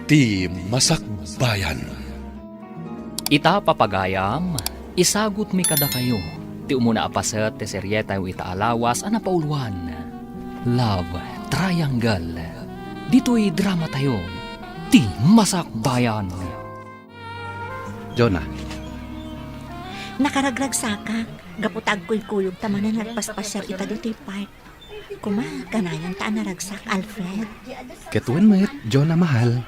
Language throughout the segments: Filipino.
Ti Masakbayan. Ita papagayam, isagot mi kada kayo. Ti umuna apaset ti serye tayo itaalawas ana pauluan. Love Triangle. Dito'y drama tayo. Ti Masakbayan. Jonah, Nakaragrag saka, gaputag kuyog tamanan nagpaspasyal ita dito'y park. Kuma, kanayon ta naragsak, Alfred. ketuan met, Jonah mahal.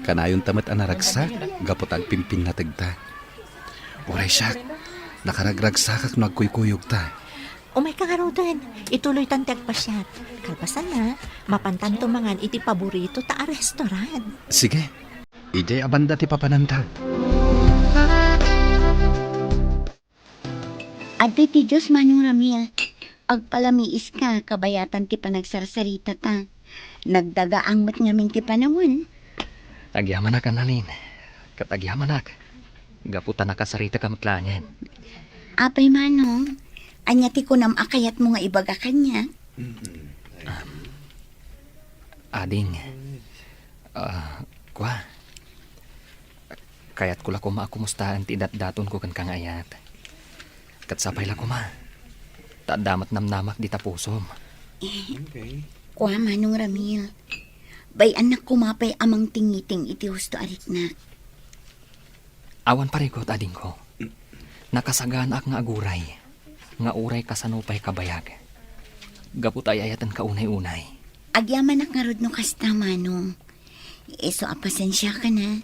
Kanayon tamat anaragsak, gapotag pimpin na tagta. Uray siya, nakaragragsakak no agkuykuyog ta. Umay ka nga raw din, ituloy tan tagpasyal. Kalpasan na, mapantan tumangan iti paborito ta a restaurant. Sige, ijay abanda ti papananta. Adi ti Diyos Manong Ramil, agpalamiis ka, kabayatan ti panagsarsarita ta. Nagdagaang mat ngamin ti panawon. Tagyaman na kanalin. Katagyaman na. Gaputan na kasarita kamatlanyan. Apay Manong, anya ti kunam akayat mo nga ibaga kanya. Ading. Kwa. Kayat ko la kuma akumustahan ti daton ko kan kangayat. Katsapay la kuma. Tadamat namnamak di tapusom. Kuha Manong Ramil, bay anak kumapay amang tingiting iti husto arit na. Awan parigot ading ko. Nakasagaan ak nga aguray. Nga uray kasanupay kabayag. Gaput ay ayatan kaunay-unay. Agyaman ak nga rod no kasta Manong. So apasensya ka na.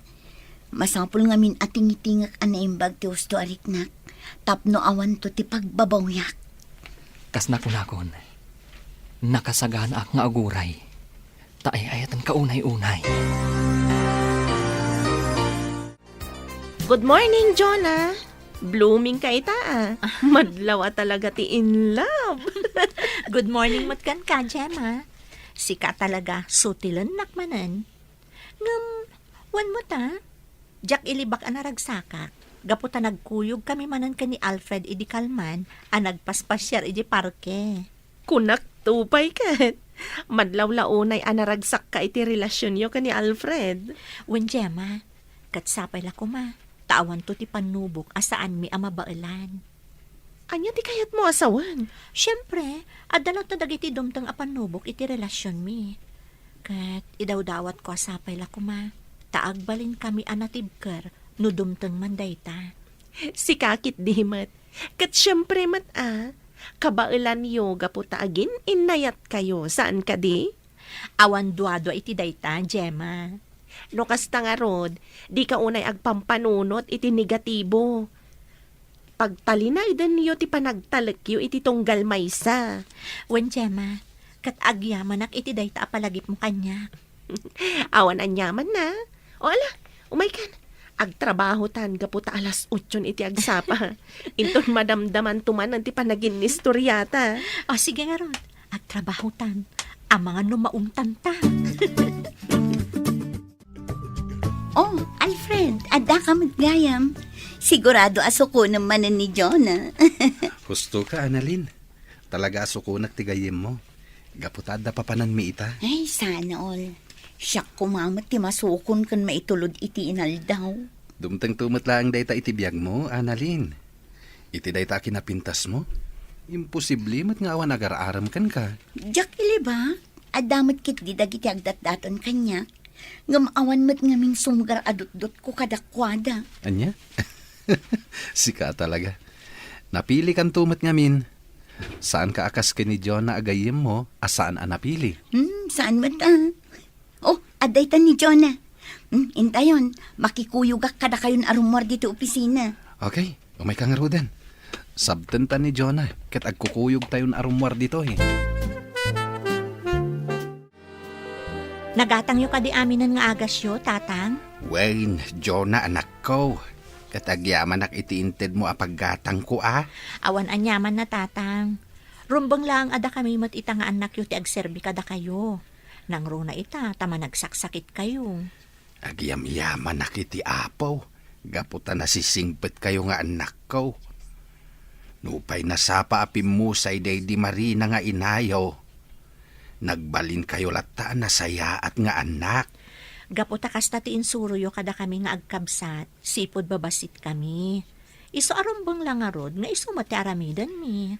Masapul ngamin ating-itingak anaimbag ti husto arit na. Tapno awan to ti pagbabawyak. Kas nakunakon. Nakasagaan ak nga aguray. Taay ayatan kaunay-unay. Good morning, Jonah. Blooming ka ita Madlaw talaga ti in love. Good morning matkan ka, Gemma. Sika talaga, sutilan nakmanan. Ngam, wan mo ta? Jak ilibak ang naragsakak. Gaputa nagkuyog kami manan ka ni Alfred idi Kalman, nagpaspasyar idi parke. Kunak tupay ka. Madlaw launay anaragsak ka iti relasyon yo ka ni Alfred. Wen Gemma, katsapay la kuma. Tawan to ti panubok asaan mi amabailan. Anya ti kayat mo asawan? Siyempre, adalot na dagiti dumtang apanubok iti relasyon mi. Kat idawdawat ko asapay la kuma. Taagbalin kami anatibker no dumtang mandayta. Si kakit di mat. Kat syempre mat kabailan yo gaputa agin inayat kayo. Saan ka di? Awan duado iti dayta, Gemma. No kasta nga rod, di ka unay agpampanunot iti negatibo. Pagtalinay din niyo ti panagtalekyo iti tunggal maysa. Wen Gemma, kat agyaman ak iti dayta apalagip mo kanya. Awan anyaman na. O ala, umay kan. Agtrabaho tan gaputa alas 8 iti agsapa. Inton madamdaman tumanan ti panagin ni storyata. O sige nga ron, agtrabaho tan. Ang mga numaungtan ta. Oh, Alfred, adda ka matgayam. Sigurado asuko naman ni Jonah. Husto ka, Annalyn. Talaga asukunak tigayim mo. Gaputada pa panan mi ita. Ay, sana all. Siyak kumamat ti masukon kan maitulod iti inaldaw. Dumtang tumat lang dayta iti biyag mo, Annalyn. Iti dayta kinapintas mo. Imposible mat nga awan agar-aram kan ka. Diyak ili ba? Adamot kit di dagiti agdat-daton kanya. Ngamawan mat ngaming sumgar adot-dot ko kadakwada. Anya? Sika talaga. Napili kan tumat ngamin. Saan ka akas ni Jonah agayim mo, asaan napili? Saan mat Oh, aday ta ni Jonah. Intayon, makikuyugak kada kayon arumor dito opisina. Okay, umay kang rudan. Sabtan ta ni Jonah, kat agkukuyog tayon arumwar dito eh. Nagatang yo ka di aminan nga agasyo, tatang? Wayne, Jonah anak ko. Katagyaman nak itiinted mo apaggatang ko Awan anyaman na, tatang. Rumbang lang ada kami mat ita nga anak yo ti agserbi kada kayo. Nang runa ita, tama nagsaksakit kayo. Agyam-yaman nak iti apaw. Gaputa nasisingpet kayo nga anak ko. Nupay nasapa apim mo say day di Marina nga inayaw. Nagbalin kayo lata na saya at nga anak. Gaputa kasta ti insuruyo kada kami nga agkabsat, sipod babasit kami. Iso arumbang lang nga rod, nga iso mati aramidan mi.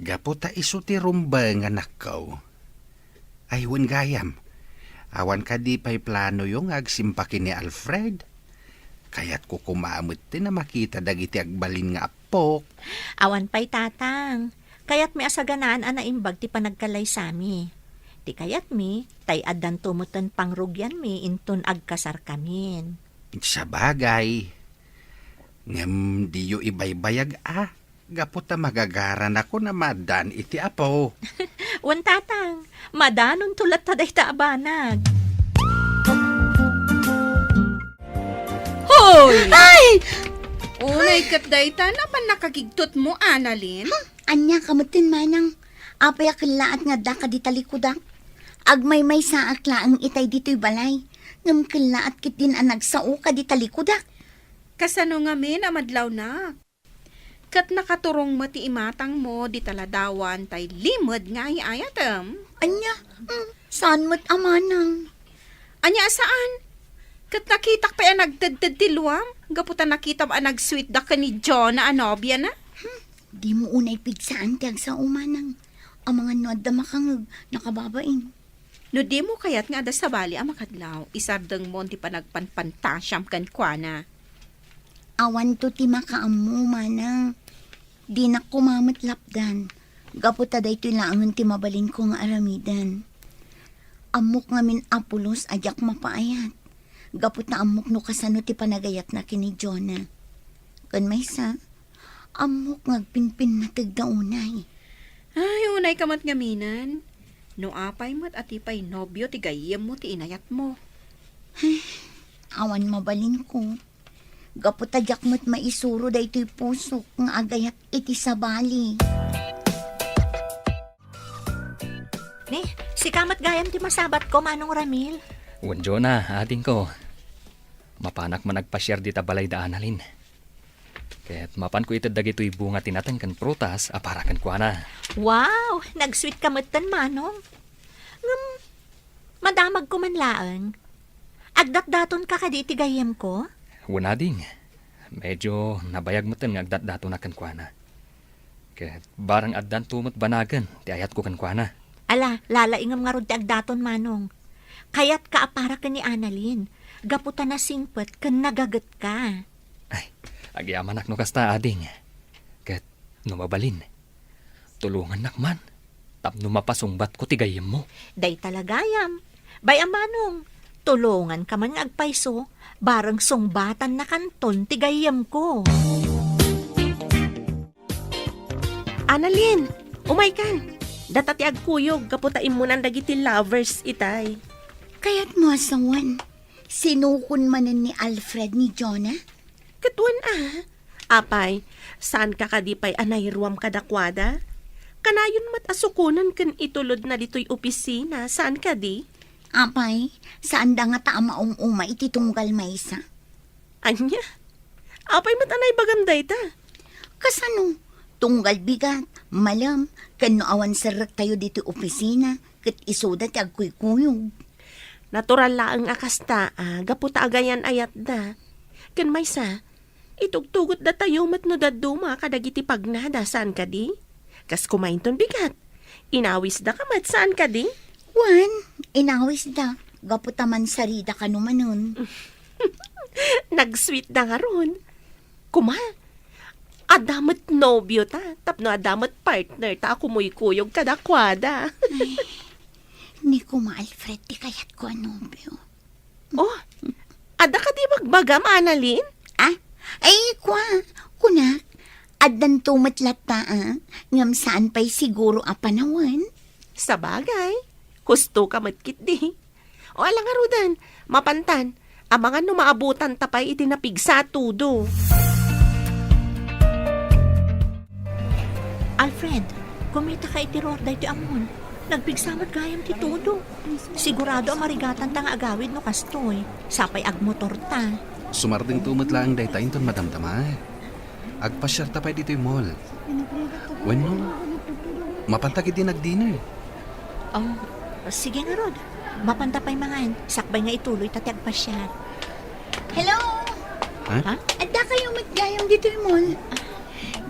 Gaputa iso ti rumba nga nakaw. Ay, wan gayam. Awan ka di pa'y plano yung agsimpakin ni Alfred. Kaya't ko kumamot din na makita dagiti agbalin nga apok. Awan pa'y tatang, kayat may asaganaan anaimbag ti panagkalay sami. Ti kayat mi, tay adan tumutan pangrugyan mi inton agkasar kamin. Sa bagay. Ngam di yo ibaybayag Gaputa magagaran ako na madan iti apo. Wan tatang, madanon tulat taday taabanag. Hoy! Ay! Unay kat dayta naman nakagigtot mo, Annalyn. Anya kamutin manang. Apay akilaat nga da ka di talikudak. Agmay-may sa akla ang itay dito'y balay. Ngam kilaat kit din ang nagsao ka di talikudak. Kasano nga min amadlaw na. Kat nakaturong mati imatang mo di taladawan tay limod nga iayatem. Anya, saan mo't amanang? Anya saan? Kat nakitak pa yan nagtadtad ti luwam. Gaputan nakita ba nag-sweet da ka ni John na anobya na? Di mo unay pigsaan tiyag sa umanang. Ang mga nuad da makangag nakababain. No di mo kayat nga da sa bali ang makadlaw. Isardeng mo ti panagpanpantasyam kan kwa na. Awan to ti makaamu manang. Di na kumamot lapdan. Gaputa day ito'y laangan ti mabalin ko nga aramidan. Amok ngamin apulos ajak mapaayat. Gaputa amok no kasano ti panagayat na kini Jonah. Kan may sa, amok ngagpinpin na tigdaunay. Ay, unay kamat ngaminan. No apay mo't atipay nobyo ti gayem mo ti inayat mo. Awan mabalin ko. Gaputa jak mo't maisuro da ito'y pusok nga agayat iti sabali. Ni, si kamat gayam ti masabat ko, Manong Ramil. Wanjo na, ating ko. Mapanak man nagpasyar di tabalay da Annalyn. Kaya't mapan ko ito dagito'y bunga tinatan kan prutas, aparakan ko na. Wow, nag-sweet kamatan, Manong. Madamag ko man laang. Agdat-daton ka kadi iti gayam ko? Wala ding. Medyo nabayag mo nga agdat-dato na kan kwa na. Kaya't barang addan tumot banagan, ti ayat ko kan kwa na. Ala, lalaingam nga rod ti agdaton, Manong. Kayat ka apara ka ni Annalyn. Gaputa na singpet kan nagagat ka. Ay, agyaman no kasta ading. Kaya't numabalin. Tulungan nakman. Tapno mapasungbat ko ti gayem mo. Day talagayam. Bayam, Manong. Tulungan ka man nga agpaiso. Barang sungbatan na kanton ti gayam ko. Annalyn, umay kan. Datati agkuyog, kaputain mo ng dagiti lovers itay. Kaya't mo asawan, sinukon manan ni Alfred ni Jonah? Katuan Apay, saan ka kadipay anayruam kadakwada? Kanayon mat asukunan kan itulod na dito'y opisina, saan ka di? Apay, saan da nga taamaong uma ititunggal maysa? Anya? Apay mat anay baganday ta. Kasano? Tunggal bigat, malam, kano awan sarak tayo dito opisina, kat isoda ti agkuy-kuyog. Natural laang akasta, gaputa agayan ayat da. Kan maysa, itugtugot da tayo mat no daduma kadagiti pagnada, saan ka di? Kas kumain ton bigat. Inawis da ka mat, saan ka di? Wan, inawis da, gaputa man sarida ka numanon. Nag-sweet na nga ron. Kuma, adamat nobyo ta, tapno adamat partner ta, kumuy-kuyog kadakwada. Ni ko ma-Alfred, di kayat ko anobyo. Oh, ada ka di magbagam, Annalyn? Ay, kunak, adan tumatlat ta, ngam saan pa'y siguro apanawan. Sa bagay, husto ka matkit di. O alang nga rudan, mapantan, ang mga numaabutan tapay itinapig sa tudo. Alfred, kumita ka itiror day ti amon. Nagpigsamat gayam ti todo. Sigurado ang marigatan tang agawid no kastoy. Sapay agmotor ta. Sumarding tumot lang day tayo ton madamdama. Agpasyar tapay dito'y mall. Bueno, mapantagid din nag-dinner. Oh, sige nga rod. Mapantapay mangan. Sakbay nga ituloy tatiag pa siya. Hello? Ha? Adda kayo maggayam dito mall.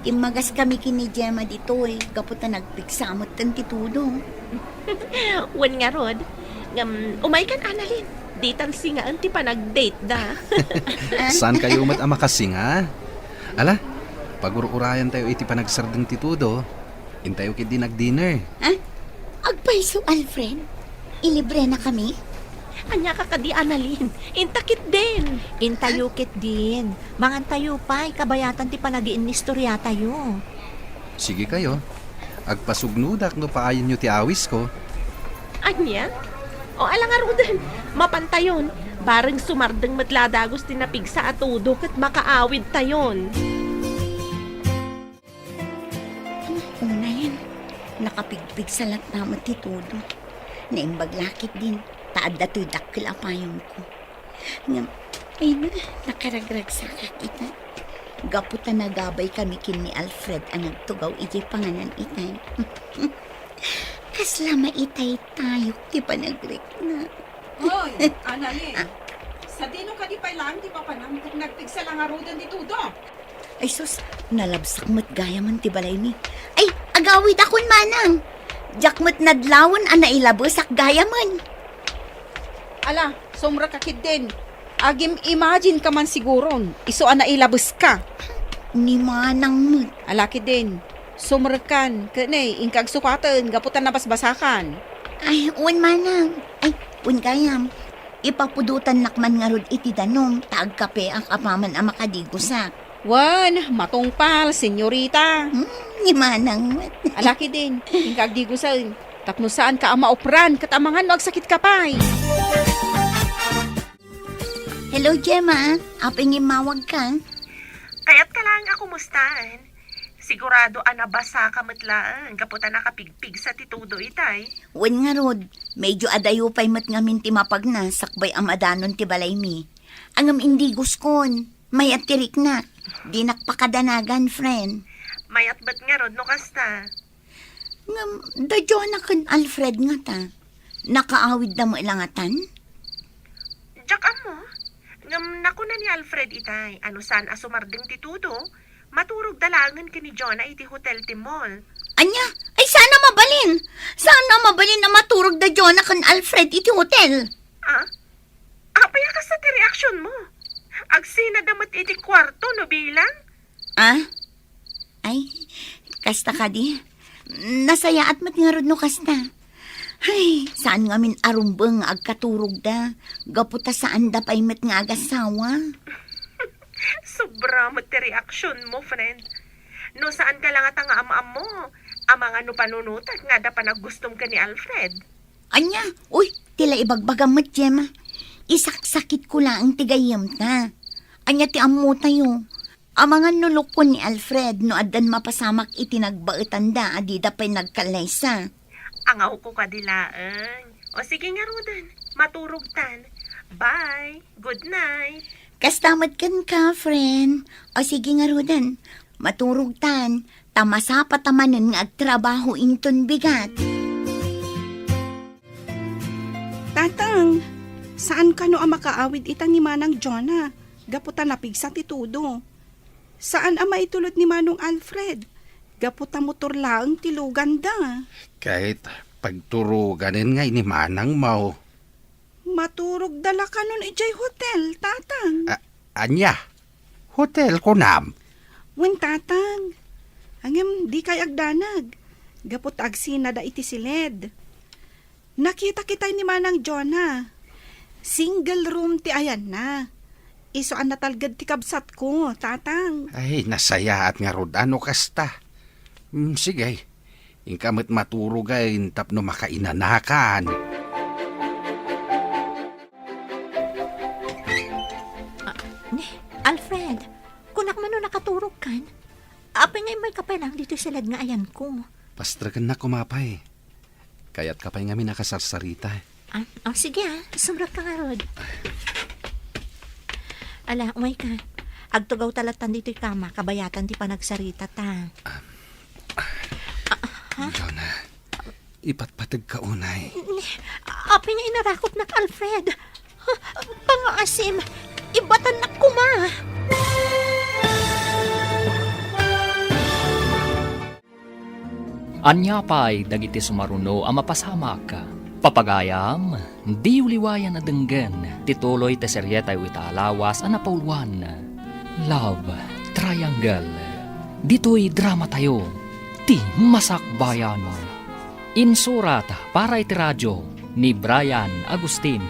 Imagas kami kini Gemma dito Kaputa nagpiksamot tan titudo. Wan nga rod. Umay kan Annalyn. Di tan singaan ti pa nag-date da. Saan kayo mat amakasing, ha? Ala, pag-urayan tayo iti panagsardeng titudo. Intayo kid di nag-dinner. Agpaiso, Alfred. Ilibre na kami. Anya ka kadi Annalyn. Intakit din. Intayukit din. Mangan tayo pa, kabayatan ti panagiin ni istorya tayo. Sige kayo. Agpasugnudak no paayon nyo ti awis ko. Anya? O alang arudan. Mapantayon. Bareng sumardeng matladagos tinapig sa atudo kat makaawid tayon. Una yan. Nakapigpig sa latnamat titudo. Naimbag lakit din. Taad na to'y dakil apayong ko. Ay na, nakaragrag sa kakita. Gaputa na gabay kami kin ni Alfred ang nagtugaw iti panganan itay. Kaslama itay tayo, di pa nagrek na. Hoy, Annalyn. Sa dino ka di pa lang, di pa panang nagpigsa lang arudan di tudo. Ay sus, nalabsak mo't gaya man ti balay ni. Ay, agawid akon manang. Jakmat nadlawan ang nailabosak gaya man. Ala, sumra ka kid din. Agim imagine ka man siguron. Iso ana ilabos ka. Ni manang mo't. Ala kid din. Sumrakan. Kanay, ingkag sukatan. Gaputan na basbasakan. Ay, un manang. Ay, un gayam. Ipapudutan nakman nga rod iti danom. Taag kape ang kapaman ang makadigusak. Wan, matungpal, senyorita. Ni manang mo't. Ala kid din. Ingkag di gusan. Tapno saan ka ang maopran. Katamangan no agsakit ka pa'y. Hello, Gemma. Aping imawag ka. Kaya't ka lang ako mustaan. Sigurado anabasa ka matlaan. Kaputa nakapigpig sa titudo itay. Wen nga rod, medyo adayo pa'y mat ngamin ti mapagna, sakbay am adanon ti balay mi. Angam indi guskon, may atirik na. Di nakpakadanagan, friend. Mayat ba't nga rod no kasta? Ngam, da Jonakan Alfred nga ta. Nakaawid na mo ilangatan? Jack mo? Ngam nakuna ni Alfred itay. Ano saan asumardeng titudo? Maturog dalangan ka ni Jonah iti hotel ti mall. Anya, ay sana mabalin. Sana mabalin na maturog da Jonakan Alfred iti hotel. Apaya ka sa ti reaksyon mo. Agsina damat iti kwarto no bilang? Ay, kasta ka di. Nasaya at matingarod no kasta. Ay, saan nga min arumbeng agkaturog da. Gaputa saan da pa'y met nga agasawa. Sobra mo ti reaksyon mo, friend. No saan ka lang at ang amaam mo? Amang ano panunutat nga da pa naggustom ka ni Alfred. Anya, uy, tila ibagbagam mo, Gemma. Isaksakit ko lang ang tigayam ta. Anya ti amo tayo. Amangan nulok ko ni Alfred no adan mapasamak itinagbaitan da adi da pa'y nagkalaysa. Angaw ko kadilaan. O sige nga Rudan, maturog tan. Bye, good night. Kastamad kan ka, friend. O sige nga Rudan, maturog tan. Tamasa patamanan nga agtrabaho inton bigat. Tatang, saan ka no ang makaawid itang ni Manang Jonah? Gaputan napigsa titudo. Saan ang maitulot ni Manong Alfred? Gaputa motor lang tilugan da. Kahit pagturuganin nga ini manang mau. Maturog dala ka nun ijay hotel, tatang. Anya, hotel ko nam. Wen tatang. Hangem di kay agdanag. Gapot agsina da iti silid. Nakita kita ni Manang Jonah. Single room ti ayan na. Iso ang natalgad ti kabsat ko, tatang. Ay, nasaya at nga rod ano kasta. Sige, ingkamit maturugain tapno makainanakan. Alfred, kunak man no nakaturog kan. Apay ngay may kapay lang dito silad nga ayan ko. Pastragan na kumapay. Kaya't kapay nga minakasarsarita. Sige sumrak ka nga rod. Ala, umay ka. Agtugaw talatan dito'y kama, kabayatan ti panagsarita ta. Jonah, ipatpatag ka unay. Apay nga inarakot na Alfred. Pangaasim, ibatan na kuma. Anya pa'y dagiti sumaruno ang mapasamak. Papagayam, di uliwayan na denggen, tituloy te seryetay italawas ang napauluan. Love Triangle. Dito'y drama tayo, ti masakbayan. Insurat para iti radyo ni Brian Agustin.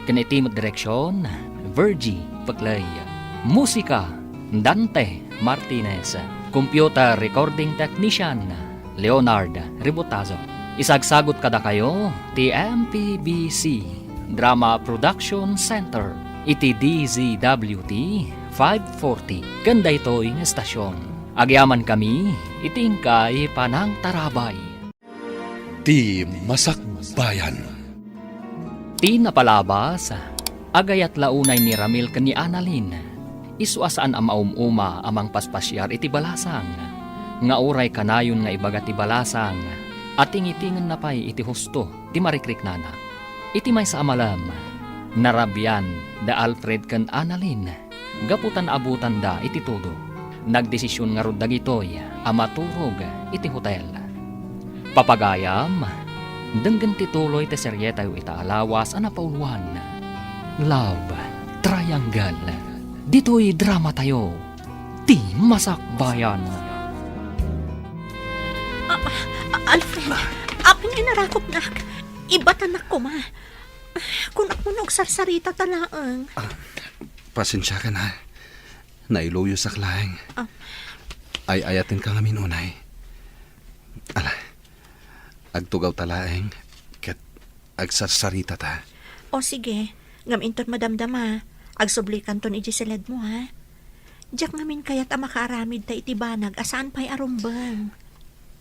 Kanitimot direksyon, Virgie Paclay. Musika, Dante Martinez. Computer recording technician, Leonard Ribotazo. Isagsagot kada kayo, TMPBC Drama Production Center, iti DZWT 540. Ganda ito'y estasyon. Agyaman kami, itingkay panang tarabay. Ti Masakbayan. Ti napalabas, agayat launay ni Ramil ken ni Annalyn. Isuasaan ang maumuma amang paspasyar iti balasang. Nga uray kanayon nga ibagat ti balasang. At tingitingan na pa'y iti husto, ti marikrik nana. Iti may sa amalam, narabyan da Alfred ken Annalyn, gaputan abutan da iti todo. Nagdesisyon nga rod dagitoy, amaturog iti hotel. Papagayam, denggan tituloy ti seryeta yu itaalawas ang napauluan. Love Triangle. Dito'y drama tayo, ti masakbayan. Alfred, apay nga inarakot na. Ibatan na kuma. Kung ako nung sarsarita talaang. Pasensya ka na. Nailuyo sa klaeng. Ay ayatin ka ngamin unay. Ala, agtugaw talaeng. Kat agsarsarita ta. O sige, ngaminton madamdama. Agsublikan ton ijiseled mo ha. Diyak ngamin kaya't ang makaaramid ta itibanag asaan pa'y arumbang.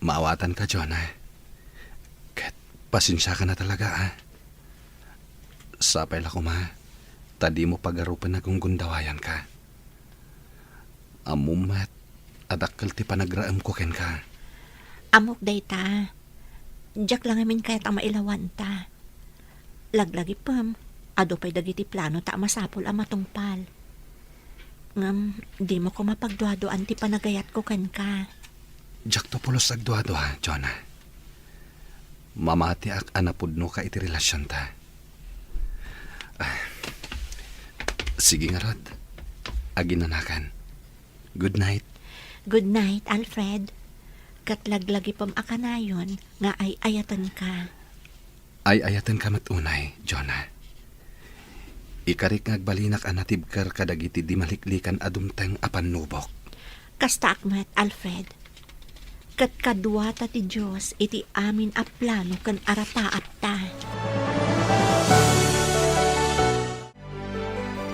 Maawatan ka, Jonah. Kat pasensya ka na talaga, ha? Sapay la ko, ma. Tadi mo pagarupan na kung gundawayan ka. Amumat, adakkel ti panagraam ko ken ka. Amok day ta. Diyak lang ngamin kaya't ang mailawan ta. Laglagi pam, ado pa'y dagiti plano ta masapol ang matungpal. Ngam, di mo ko mapagduadoan ti panagayat ko ken ka. Diyak to pulos agduado, ha, Jonah. Mamati ak anapudno ka iti relasyon ta. Sige nga rod. Aginanakan. Good night. Good night, Alfred. Katlaglagi pam akanayon nga ay ayatan ka. Ay ayatan ka matunay, Jonah. Ikarik ngagbalinak anatibkar kadagiti di maliklikan adumteng apan nubok. Kasta akmat, Alfred. Kat kadwa ta ti Diyos iti amin a plano kan arapaap ta.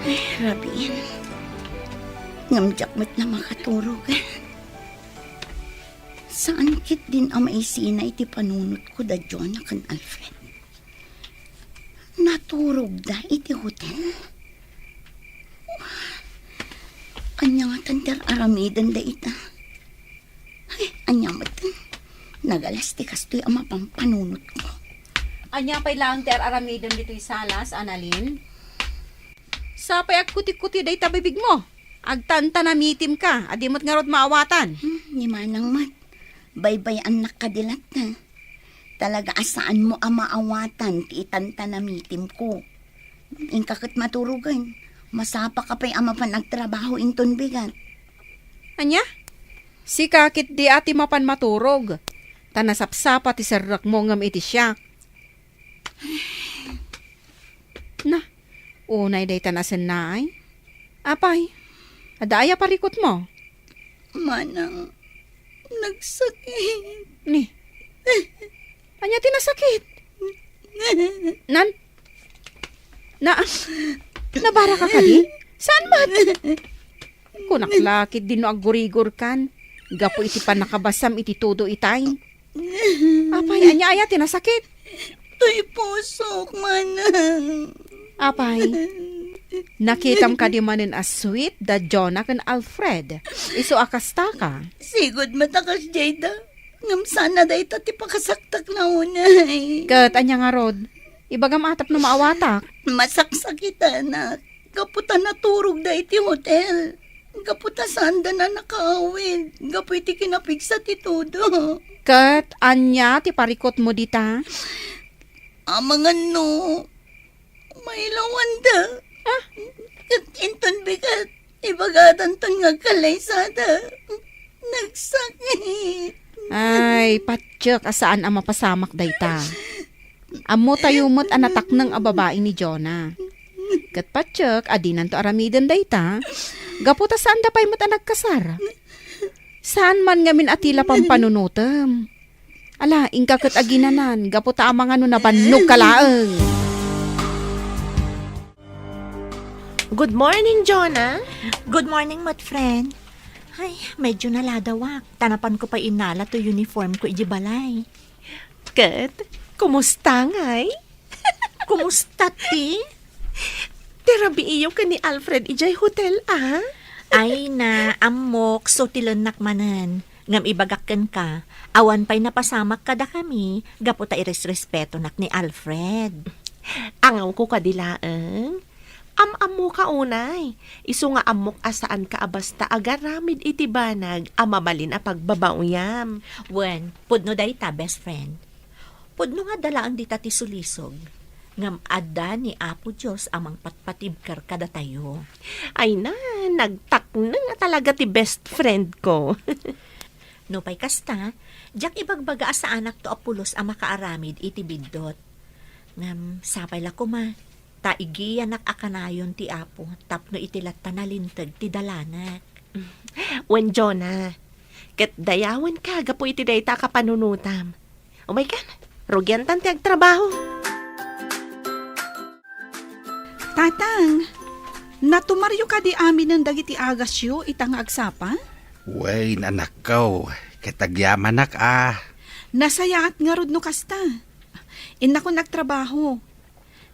Ay, Rabin. Ngamjak mo't na makaturog. Saan kit din ang maisina iti panunot ko da Jonah kan Alfred? Naturog da iti hotel? Anya nga tantar aramidan da ita. Ay, anya matan. Nagalas ti kastoy ang mapampanunot ko. Anya pa'y lang ter aramidon dito'y salas, Annalyn? Sapay agkuti-kuti day tabibig mo. Agtanta na mitim ka, adimot nga rod maawatan. Ni manang mat. Baybay anak kadilat na. Talaga asaan mo ang maawatan ti itanta na mitim ko. Ingkakit maturugan. Masapa ka pa'y ama pa nagtrabaho inton bigat. Anya? Si kakit di ati mapan maturog. Tanasapsapa ti serrak mo ngam iti siya. Na, unay day tanasan na ay. Apay, adaya parikot mo. Manang, nagsakit. Ni, anya tinasakit? Nabara ka di? Saan ba? Kunaklakit din no agurigor kan. Gapo iti pa nakabasam iti todo itay. Apay, anya tinasakit? Tuy pusok, manang. Apay, nakitam ka di manin as sweet da Jonah kan Alfred. Iso akasta ka. Sigod matakas, Jada. Ngam sana day ti pakasaktak na unay. Kat, anya nga rod. Ibagam atap no maawatak. Masaksakita na. Kaputa naturog day ti hotel. Kaputa sanda na nakaawid. Kapu iti kinapigsa ti todo. Kat, anya ti parikot mo dita. Amangan no. May lawanda. Kat inton bigat. Ibagatan ton nga kalaysada. Nagsakit. Ay, patsyok, asaan ang mapasamak dayta. Amo tayumot anatak ng ababae ni Jonah. Kat patsyok, adinan to aramidan dayta. Gaputa saan da pa'y anak kasar? Saan man ngamin atila pang panunutem? Ala, ingka kat aginanan, gaputa ang mga nabannog kalaeng. Good morning, Jonah. Good morning, mat friend. Ay, medyo naladawak. Tanapan ko pa inala to uniform ko ijibalay. Kat, kumusta ngay? Kumusta, ti? Terabi iyo ka ni Alfred ijay hotel, ah? Ay na, amok, so tilanak manan. Ngam ibagakken ka, awan pa'y napasamak kada kami, gaputa iresrespeto nak ni Alfred. Angaw ko kadilaeng. Am-amo ka unay. Isu nga amok asaan ka abasta agaramid iti banag amamalin a pagbabauyam. Wen, pudno dayta, best friend. Pudno nga dalaan dita ti sulisog. Ngam adda ni Apo Diyos amang patpatibkar kada tayo. Ay na, nagtakna nga talaga ti best friend ko. No pa'y kasta, jak ibagbaga sa anak to apulos ang makaaramid iti bidot. Ngam, sapay la kuma, taigiyanak akanayon ti Apo, tapno itilat tanalintag ti dalanak. Wen Jonah, ket dayawan ka, gapo iti dayta ka panunutam. Oh my God, rugyan tan ti agtrabaho. Tatang, natumaryo ka di amin ng dagiti agasyo itang agsapa? Way, anak ko. Kitagyaman nak Nasayaat nga rod no kasta. Ina ko nagtrabaho.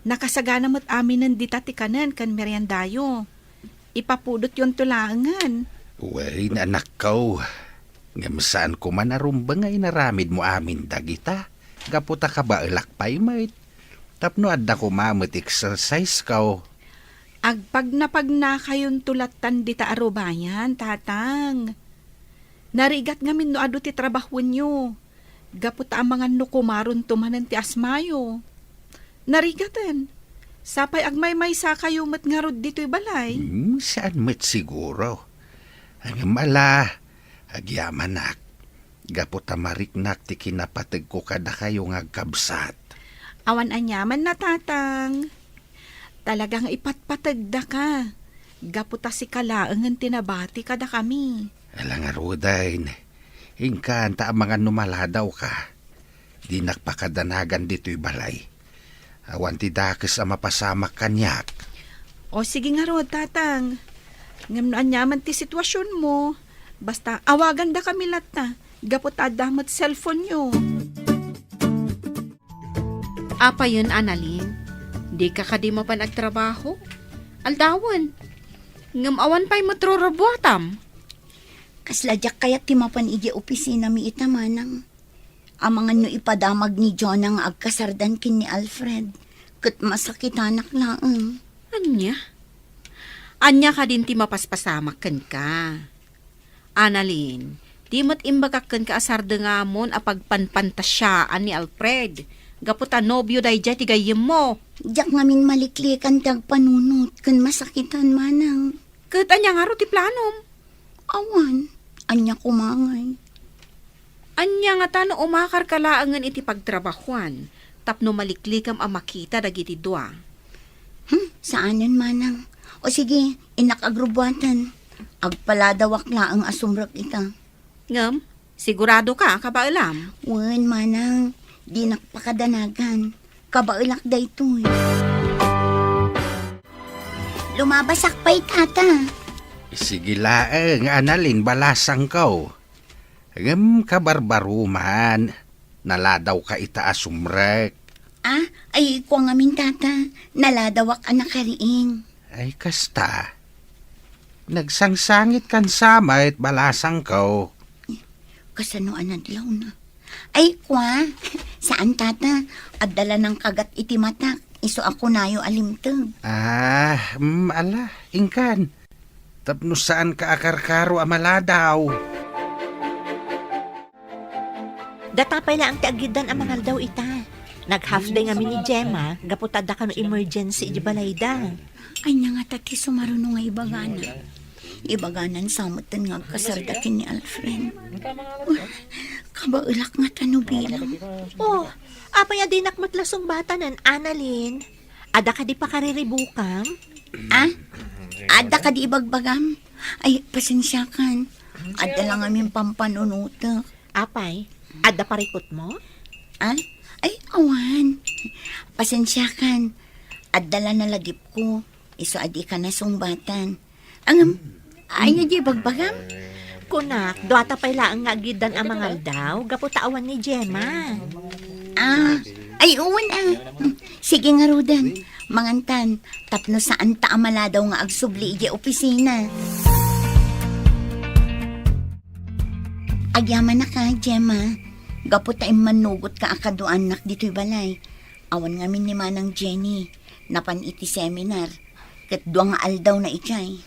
Nakasagana mo't amin ng dita ti kanan kan meriendayo. Ipapudot yon tulangan. Way, anak ko. Ngam saan ko man arumbang ay naramid mo amin dagita. Gaputa ka ba ilakpay mait? Tapno adda ko mamut exercise ka. Agpag na kayon tulatan dita arubayan, tatang. Narigat ngamin no adu ti trabahon nyo. Gaputa ang mga nukumaron tumanan ti asmayo. Narigatan. Sapay agmay-may sa kayo mat nga rod dito'y balay. Saan mat siguro? Ang mala, agyamanak. Gaputa mariknak ti kinapatag ko kada kayo nga kabsat. Awan anyaman na tatang. Talagang ipatpatagda ka. Gaputa si kalaangan tinabati kada kami. Alang arudain, ingkanta ang mga numaladaw ka. Di nakpakadanagan dito'y balay. Awan ti dakes ang mapasamak kanyak. O sige nga rod, tatang. Ngam no anyaman ti sitwasyon mo. Basta awagan da kami lata. Gaputa damot cellphone nyo. Apa yun, Annalyn? Di ka kadi mo pa nagtrabaho? Aldawan. Ngam awan pa'y matrorobuatam. Kasladyak kaya timapan iji opisina mi itamanang. Amangan no ipadamag ni John ang agkasardan kin ni Alfred. Kat masakitanak laang. Anya? Anya ka din ti mapaspasamak kan ka. Annalyn, di mo't imbagak ka asarda nga mon apagpanpantasyaan ni Alfred. Gaputa nobyo day jay tigayim mo. Diyak ngamin maliklikan tag panunot kan masakitan manang. Kat anya nga ro ti planom. Awan, anya kumangay. Anya nga tano umakar kalaangan iti pagtrabahuan. Tapno maliklikam ang makita dagiti dua. Saanan manang? O sige, inakagrubwatan. Agpaladawak laang asumrak ita. Ngam, sigurado ka kabailam. Wen manang, di nakpakadanagan. Kabailak da ito eh. Lumabasak pa'y tata. Sige laeng, Annalyn, balasang ko. Ngam kabarbaruman, naladaw ka itaas umrek. Ah, ay ko ngamin tata. Naladawak anak kariing. Ay kasta. Nagsangsangit kan samait balasang ko. Kasanoan adlaw na. Ay, kwa, saan tata? Adala ng kagat iti matak. Iso ako nayo alimtag. Ala, ingkan. Tapno saan ka akarkaro amaladaw? Datapay lang ang tiagidan ang mga daw ita. Nag-half day nga ni Gemma, gaputada ka no emergency di balayda. Ay nga nga taki sumarunong nga ibagana. Ibaganan samutan nga kasardakin ni Alfred. Kabaulak nga tanubilang. Oh, apay adinak matlasong bata nan, Annalyn. Ada ka di pa kariribukam? Ah? Ada ka di ibagbagam? Ay, pasensya kan. Ada lang aming pampanunutak. Apay, ada parikot mo? Ah? Ay, awan. Pasensya kan. Adala na ladip ko. Iso adi ka na sumbatan. Ang, ay nga di bagbagam? Kunak, duwata pay laang nga agidan ang mga daw, gaputawan ni Gemma. Ah, ay uwan Sige nga Rudan. Mangantan, tapno saan ta amala daw nga agsubli iji opisina. Agyaman na ka, Gemma. Gapot tayo manugot ka akaduan nak dito'y balay. Awan nga min ni Manang Jenny. Napan iti seminar. Kat duwa nga aldaw na ichay.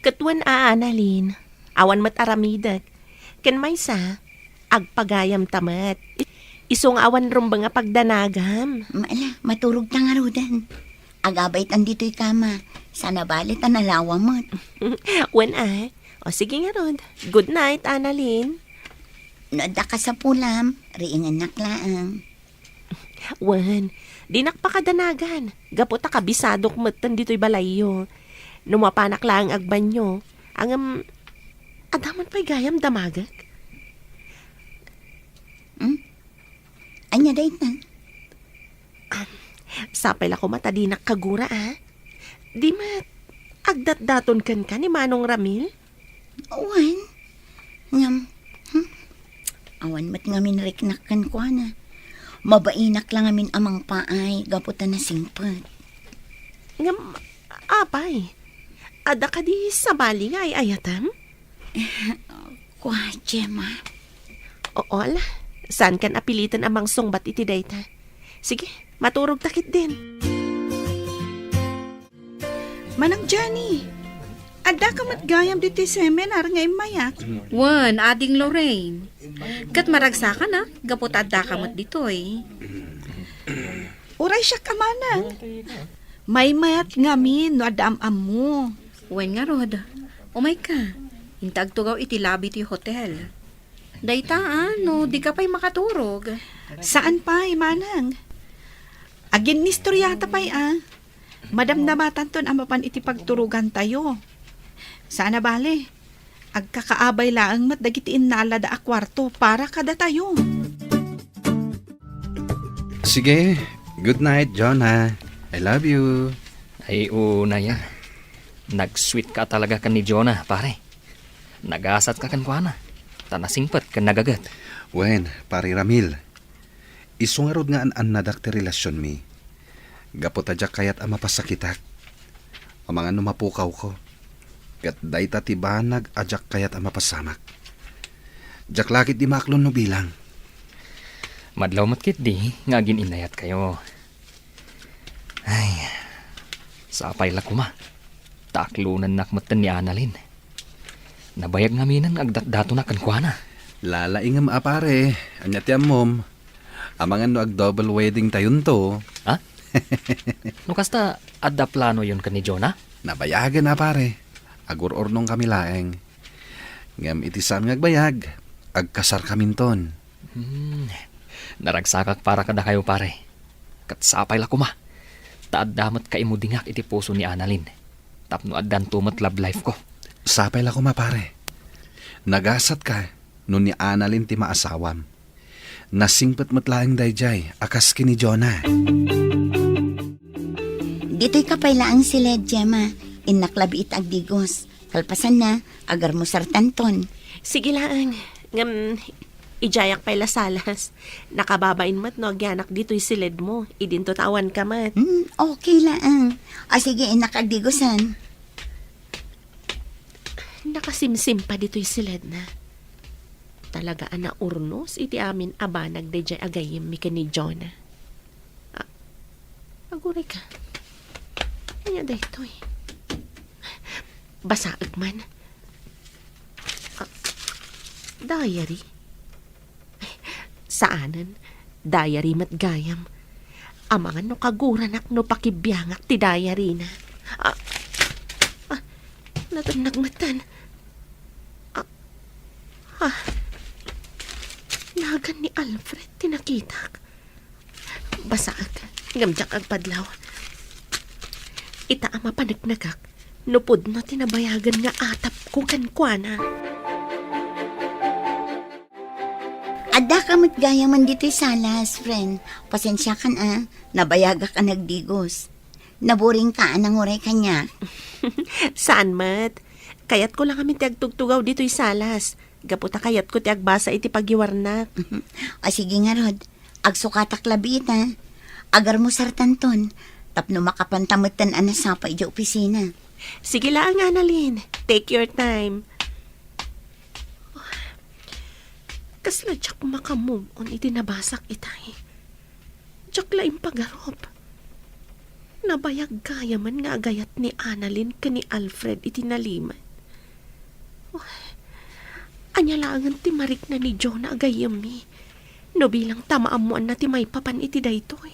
Katwan Annalyn, awan mat aramidag. Ken maysa, agpagayam tamat. Isong awan rumba nga pagdanagam. Maala, maturog ta nga Rudan. Agabay tan dito'y kama. Sana balit ang nalawa mo. Wen O sige nga Rod. Good night, Annalyn. Noda ka sa pulam, riingan naklaang. Wen, di nakpakadanagan. Gapota kabisadok matan dito'y balayo. Numapanak lang agbanyo. Ang adaman pa'y gayam damagag. Anya day na. Sapay la ko mata di nakagura Di mat, agdat-daton kan ka ni Manong Ramil? Awan. Ngam. Awan mat ngamin riknakan ko na. Mabainak lang amin amang paay, gaputan na singpot. Ngam, apay. Ada ka di sa bali nga ay ayatam? Kwa, Gemma. Oo ala, saan kan apilitan amang songbat iti dayta? Sige, maturog takit din. Manang Johnny, ada ka matgayam dito seminar ngay mayak. Wan, ading Lorraine. Kat maragsakan na, gapot adda kamot dito eh. Uray siya kamanang. May mayat ngamin no adam-am mo. Wan nga Rod, umay ka. Intag tugaw iti labi ti hotel. Dayta no, di ka pa'y makaturog. Saan pa, manang? Agin ni storyata pa'y Madamdamatan ton ang mapan iti pagturugan tayo. Saan na bale? Agkakaabay laang mat dagitiin nalada a kwarto para kada tayo. Sige, good night, Jonah. I love you. Ay, una yan. Nag-sweet ka talaga kan ni Jonah, pare. Nagasat ka kan kuana. Tanasingpat kan nagagat. Wen, pare Ramil. Isungarod nga an nadak ti relasyon mi. Gapot adyak kayat ang mapasakitak. Ang mga numapukaw ko. Kat dayta ti banag adyak kayat ang mapasamak. Jak lakit di maklon no bilang. Madlaw matkit di, nga inayat kayo. Ay, sapay la kuma. Taklunan nakmatan ni Annalyn. Nabayag nga minan agdat-dato na kan kuana. Lalaingam apare. Anya ti mom. Amangan no ag double wedding tayon to. Ha? No kasta adda plano yun kan ni Jonah? Nabayagan na pare. Agur-ornong kami laeng. Ngam iti sam ngagbayag. Agkasar kaminton. Naragsakak para kada kayo pare. Katsapay la kuma. Taaddamat ka imudingak iti puso ni Annalyn. Tapno addan tumat love life ko. Sapay la kuma pare. Nagasat ka no ni Annalyn ti maasawam. Nasingpet matlaeng dayjay akas kini Jonah. Dito'y kapaylaan sila, Gemma. Inaklabi it agdigos. Kalpasan na, agar mo sartanton. Sige lang. Ngam, ijayak pa'y lasalas. Nakababain mat no agyanak dito'y silid mo. Idinto tawan ka mat. Okay lang. Sige, inakagdigosan. Nakasimsim pa dito'y silid na. talaga ana urnos iti amin abanag de jay agayim mi ni Jonah. Aguray ka. Kanya da ito eh. Basaag man. Diary? Saanan? Diary mat gayam. Amangan no kaguranak no pakibiyangak ti diary na. Natanagmatan. Nagan ni Alfred tinakitak. Basaag. Gamjak agpadlaw. Ita ama panagnagak. Nupod na tinabayagan nga atap ko kankwana. Ada ka matgaya man dito'y salas, friend. Pasensya kan nabayaga ka nagdigos. Naburing ka anang uray kanya. Saan mat? Kayat ko lang kami tiagtugtugaw dito'y salas. Gaputa kayat ko tiagbasa iti pagiwarnak. O sige nga rod, agsukatak labit agar mo sartanton, tapno makapantamutan anasapa iti opisina. Sige lang, Annalyn. Take your time. Kasla jak makamove on iti nabasak itay. Jak laing pagarop. Nabayag gaya man nga agayat ni Annalyn ka ni Alfred iti naliman. Anya langan ti marik na ni Jonah agayam mi. No bilang tamaamuan na ti may papan iti daytoy.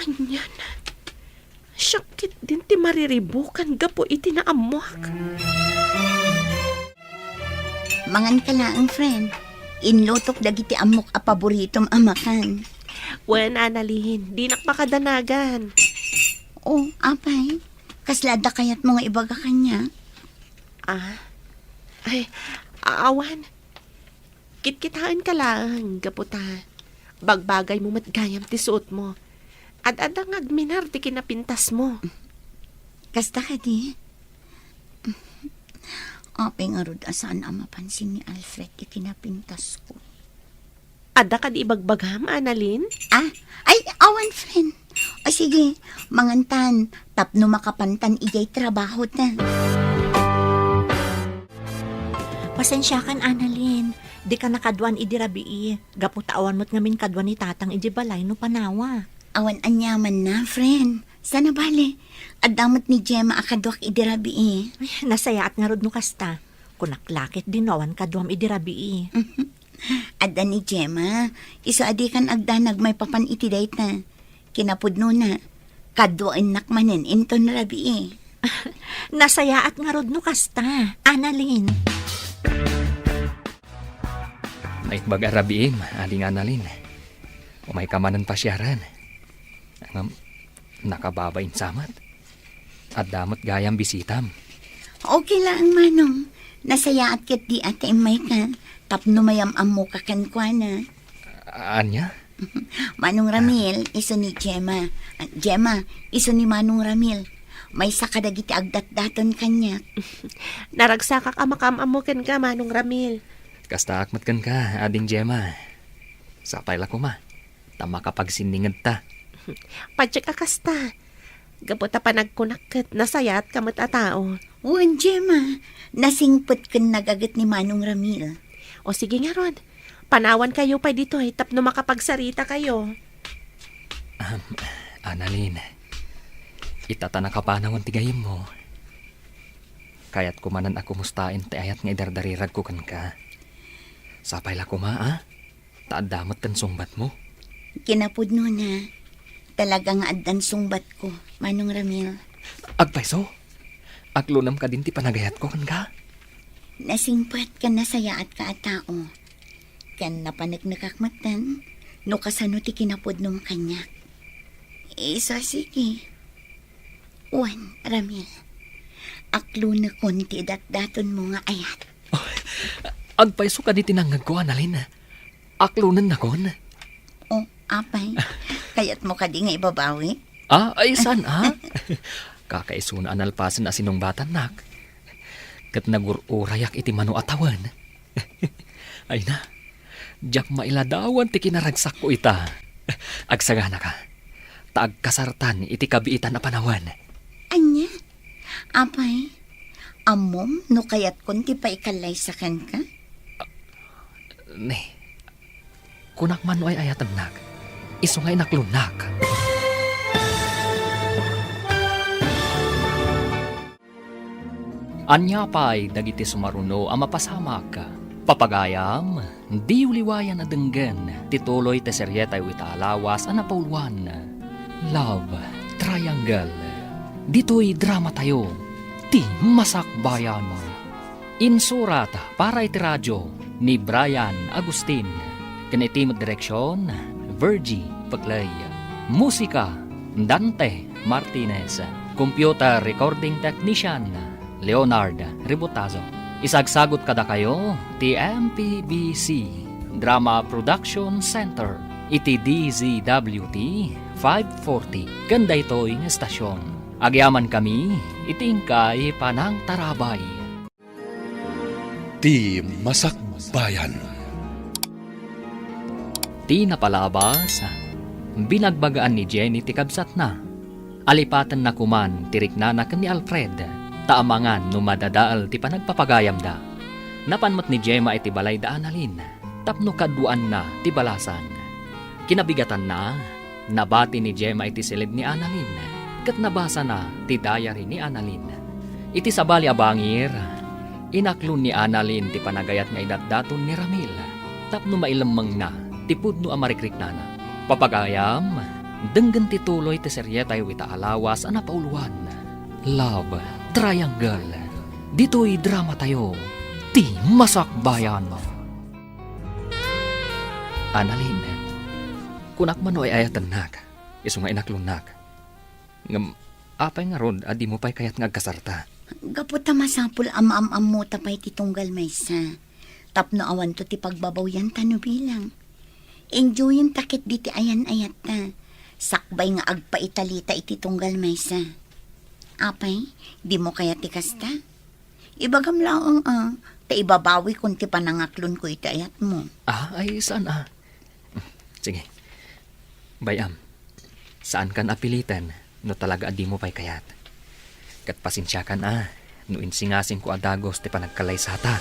Anyan. Syakit din ti mariribukan gapo iti naamuak. Mangan ka lang, friend. Inlutok dagiti amok a paboritom amakan. Wen, Annalyn, di nakmakadanagan. Oh, apay. Kaslada kayat mga ibaga kanya. Ay, awan. Kitkitaan ka lang, gaputa. Bagbagay mo matgayam ti suot mo. At adang agminar ti kinapintas mo. Kasta ka di? Apay nga rod asaan ang mapansin ni Alfred ikinapintas ko. Ada ka di ibagbagam, Annalyn? Ay, awan, friend. O sige, mangantan, tapno makapantan ijay trabaho na. Pasensya kan, Annalyn. Di ka nakadwan idirabii. Gaputawan mo't ngamin kadwan ni tatang iji balay no panawa. Awan anyaman na, friend. Sana bale. Adamot ni Gemma akadwak idirabi Ay, nasayaat nga rod no kasta. Kunaklakit din awan kadwam idirabii. Adda ni Gemma, iso adikan agdanag may papan itiday na. Kinapudno na. Kadwain nakmanin inton rabi Nasayaat nga rod no kasta, Annalyn. May bag-arabiim, aling Annalyn. Umay kamanan pasyaran. Nakababain samat. At damot gayang bisitam. Okay lang, manong. Nasaya at kit di ate may ka. Tapno mayam amo kakankwana. Anya? Manong Ramil, iso ni Gemma. Gemma, iso ni Manong Ramil. May sakadagiti agdat-daton kanya. Naragsakak amakamamukan ka, Manong Ramil. Kasta akmatkan ka, ading Gemma. Sapay la kuma. Tama kapag siningad ta. Padyak akasta. Gaputa pa nagkunakit, nasayat kamat a tao. Uwan, Gemma. Nasingpot kan nagagat ni Manong Ramil. O sige nga, Rod. Panawan kayo pa dito tapno makapagsarita kayo. Annalyn, itatana ka pa naman tigayim mo. Kaya't kumanan ako mustain ti ayat nga idardarirag ko kan ka. Sapay la kuma, taadamot tan sungbat mo. Kinapudno na. Talaga nga addan sungbat ko, Manong Ramil. Agpaiso, aglunam ka din ti panagayat ko kan ka. Nasingpot ka na saya at ka at tao. Kan napanagnakakmatan, no kasano ti kinapudno mo kanya. Isa sige. Uwan, Ramil. Aklo na konti dat-daton mo nga ayat. Agpaiso ka di tinangag ko, Annalyn. Aklunan na kon. O, apay. Kayat mo ka di nga ibabawi? Ay saan Kakaisuna analpasan na sinong batan nak. Kat nagururayak iti mano atawan. Ay na, jak mailadawan ti kinaragsak ko ita. Agsagana ka. Taag kasartan iti kabiitan na panawan. Anya? Apay, Amom, no kayat kun ti pa ikalay sa kan ka? Ne, kunak man ay ayatan nak. Iso nga inaklunak. Anya pa'y dagiti sumaruno ang mapasamak. Papagayam, di uliwayan na denggen, tituloy te seryeta yu itaalawas ang napauluan. Love Triangle. Dito'y drama tayo, ti masakbayan. Insurat para iti radyo ni Brian Agustin. Kanitimot direksyon, Virgie Paglay. Musika, Dante Martinez. Computer recording technician, Leonard Ributazo. Isagsagot kada kayo, ti MPBC Drama Production Center, iti DZWT 540. Ganda ito'y estasyon. Agyaman kami, itingkay panang tarabay. Di Masakbayan. Ti napalabas, binagbagaan ni Jenny ti kabsat na. Alipatan na kuman tirik na ni Alfred, taamangan no madadaal ti panagpapagayam da. Napanmat ni Gemma iti balay da analin, tapno kaduan na ti balasan. Kinabigatan na, nabati ni Gemma iti silid ni Annalyn, kat nabasa na ti diary ni Annalyn. Iti sabali abangir, inaklon ni Annalyn ti panagayat nga idatdaton ni Ramil, tapno mailamang na ti pudno amarikrik na na. Papagayam, denggan tituloy ti seryeta yu itaalawas ang napauluan. Love Triangle. Dito'y drama tayo, ti masakbayan. Annalyn, kunak man ay ayatan nak, iso nga inaklunak. Ngam, apay nga rod, adi mo pa'y kayat nga kasarta. Gaputa masapul am-am-am mo tapay ti tunggal maysa. Tapno awan to ti pagbabaw yan tano bilang. Enjoyin takit di ti ayan-ayat ta. Sakbay nga agpaitalita iti tunggal maysa. Apay, di mo kaya ti kasta? Ibagam laong ta ibabawi kung ti panangaklon ko iti ayat mo. Ay saan Sige, bayam, saan kan apilitan no talaga adi mo pa'y kayat? Kat pasensya kan no insingasin ko adagos ti panagkalaysata.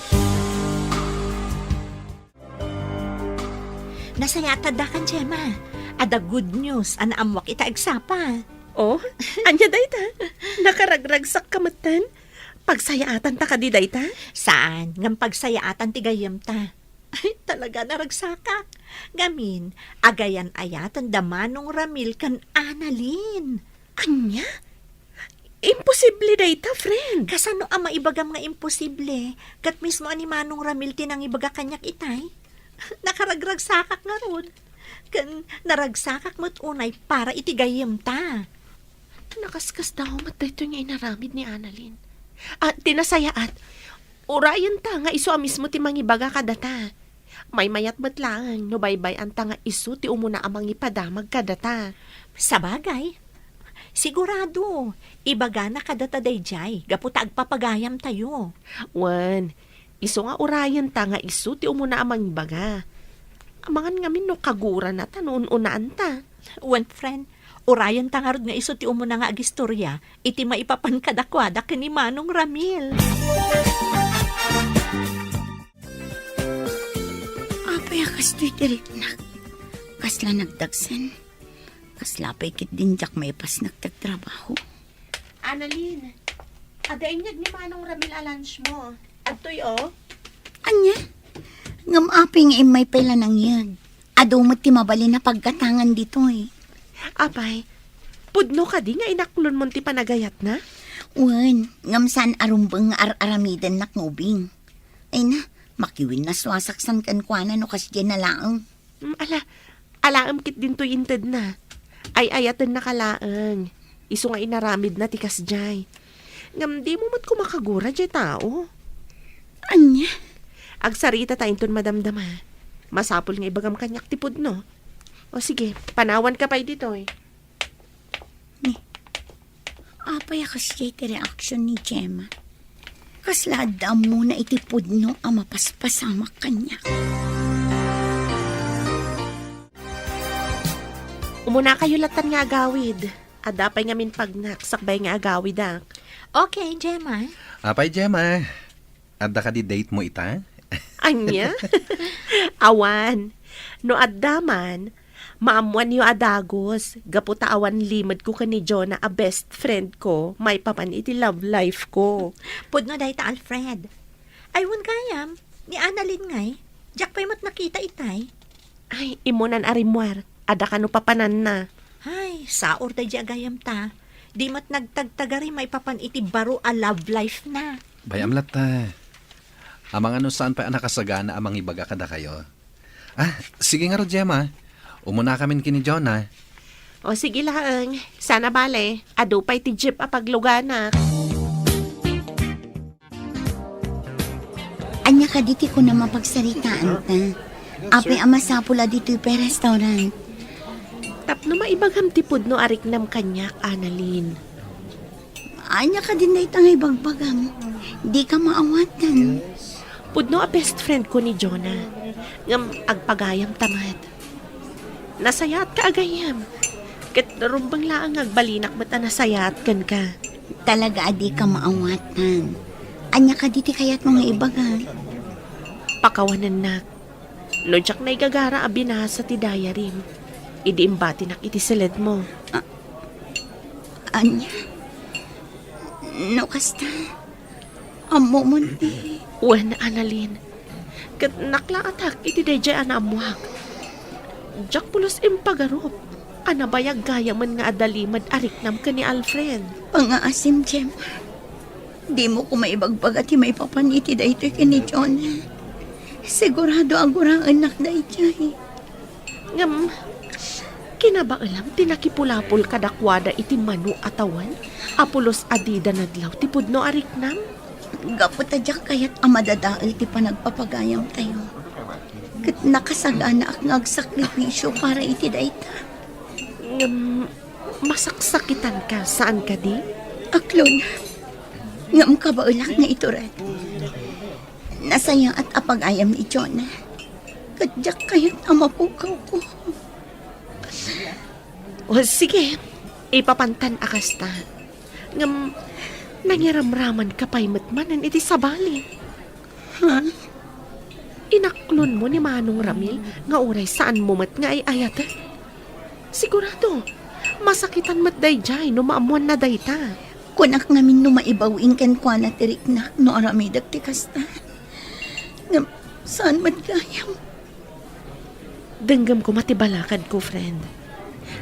Nasayatad da kan, Gemma. Ada good news, anaamwak ita agsapa. Oh, anya dayta? Nakaragragsak kamatan? Pagsayaatan ta ka di dayta? Saan? Ngam pagsayaatan ti gayam ta. Ay, talaga naragsaka. Gamin, agayan ayatan da Manong Ramil kan Annalyn. Anya? Imposible dayta, friend. Kasano ang maibagam nga imposible? Kat mismo ani Manong Ramil tinang ibaga kanyak itay. Nakaragragsakak nga ron. Kan naragsakak mo't unay para itigayam ta. Nakaskas daw mat dayto nga inaramid ni Annalyn. At tinasayaat, urayan ta nga iso mismo ti mangibaga kadata. May mayat ba't lang, no baybay anta nga iso ti umuna amang ipadamag kadata. Sabagay, sigurado, ibaga na kadata dayjay, gaputa agpapagayam tayo. Wan, iso nga urayan ta nga iso ti umuna amang ibaga. Amangan ngamin no kagura na ta noon unaan ta. One friend, urayan tangarod nga iso ti umuna nga agistorya, iti maipapan kadakwada ni Manong Ramil. Apay akas to'y diriknak. Kasla nagdagsan. Kasla pa'y kit din jak may pas nagtagtrabaho. Annalyn, adainyag ni Manong Ramil a lunch mo. Atoy Anya? Ngam aping imay pala nang yag. Ado mo ti mabali na pagkatangan dito eh. Apay, pudno ka di nga inaklon mo ti panagayat na? Wan, ngam saan arumbang aramidan nak ngubing. Ay na, makiwin na swasaksan kan kwa na no kasya na laang. Alaam kit din to inted na. Ay ayatan na kalaang. Iso nga inaramid na ti kasjay. Ngam di mo mat kumakagura jay tao. Anya? Agsarita tayo ton madamdama. Masapol nga ibagam kanyak tipod no. O sige, panawan ka pa dito eh. Apay kasya iti reaksyon ni Gemma. Kasladam mo na itipod no ang mapaspasamak kanya. Umuna kayo latan nga agawid. Adapay ngamin pagnak, sakbay nga agawi dak. Okay, Gemma. Apay, Gemma. Adda ka di date mo ita? Anya? Awan. No addaman, maamuan yo adagos. Gaputa awan limad ko ka ni Jonah a best friend ko. May papan iti love life ko. Pudno dahi ta Alfred. Aywan kayam, ni Annalyn ngay. Jack pa'y mat nakita itay. Ay, imunan arimwar. Ada ka no papanan na. Ay, saor da agayam ta. Di mat nagtagtagari may papan iti baro a love life na. Bayam lata. Amang ano saan pa nakasagana amang ibaga kada kayo. Ah, sige nga ro, Gemma. Umuna kamin kini Jonah. O sige lang, sana bale. Ado pa'y ti jeep a pagluganak. Anya ka diti ko na mapagsaritaan ta. Apay amasapula dito pa restaurant. Tapno maibagam tipod no arik nam kanyak, Annalyn. Anya ka din na itangay bagbagam. Di ka maawatan. Pudno a best friend ko ni Jonah. Ngam agpagayam tamad. Nasayat ka agayam. Kat rumbang laang agbalinak ba't nasayat kan ka. Talaga adi ka maawatan. Anya ka diti kayat mga ibaga. Pakawanan nak. No jak na igagara a binasa ti diary. Idi imbati nak iti silid mo. Anya? No kasta. Amo mo di. Wen, Annalyn. Kat naklaatak iti dayjay anamuak. Jak pulos impagarop. Anabayag gaya man nga adalimad ariknam ka ni Alfred. Pangaasim, Jem. Di mo ko maibagpag at may papaniti da ito kini Jonah. Sigurado agurang anak da ito. Ngam, kinabaalam tinakipulapol kadakwada iti manu atawan. Apulos adida nadlaw ti pudno ariknam. Gaputadyak kayat amadadaal ti panagpapagayam tayo. Kat nakasagana ak ngagsakripisyo para iti dayta. Ngam, masaksakitan ka saan ka di? Aklon, ngam kabaulak nga ito rin. Nasaya at apagayam ni Jonah. Kadyak kayat amapukaw ko. O sige, ipapantan akasta. Ngam, nangiramraman ka pa'y matmanan iti sabali. Ha? Inaklon mo ni Manong Ramil nga uray saan mo mat nga ay ayat. Sigurado, masakitan mat dayjay no maamuan na dayta. Kunak ngamin no maibawing ken kwa na tirik na no aramidag ti kasta. Ngam, saan madgayam? Denggam ko matibalakad ko, friend.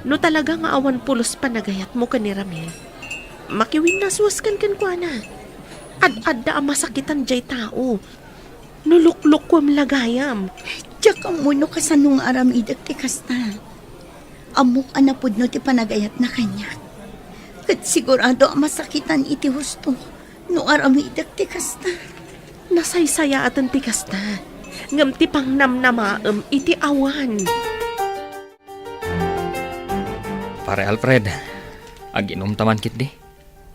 No talaga nga awan pulos panagayat mo ka ni Ramil. Makiwin na suwaskan kan kwa na. Ad-adda ang masakitan jay tao. Nuluklok ko am lagayam. Diyak ang muno ka sa nung aramidag ti kasta. Amok anapod no ti panagayat na kanya. Kat sigurado ang masakitan iti husto no aramidag ti kasta. Nasaysaya atan ti kasta. Ngam ti pang namnamaam iti awan. Pare Alfred, aginom taman kit di.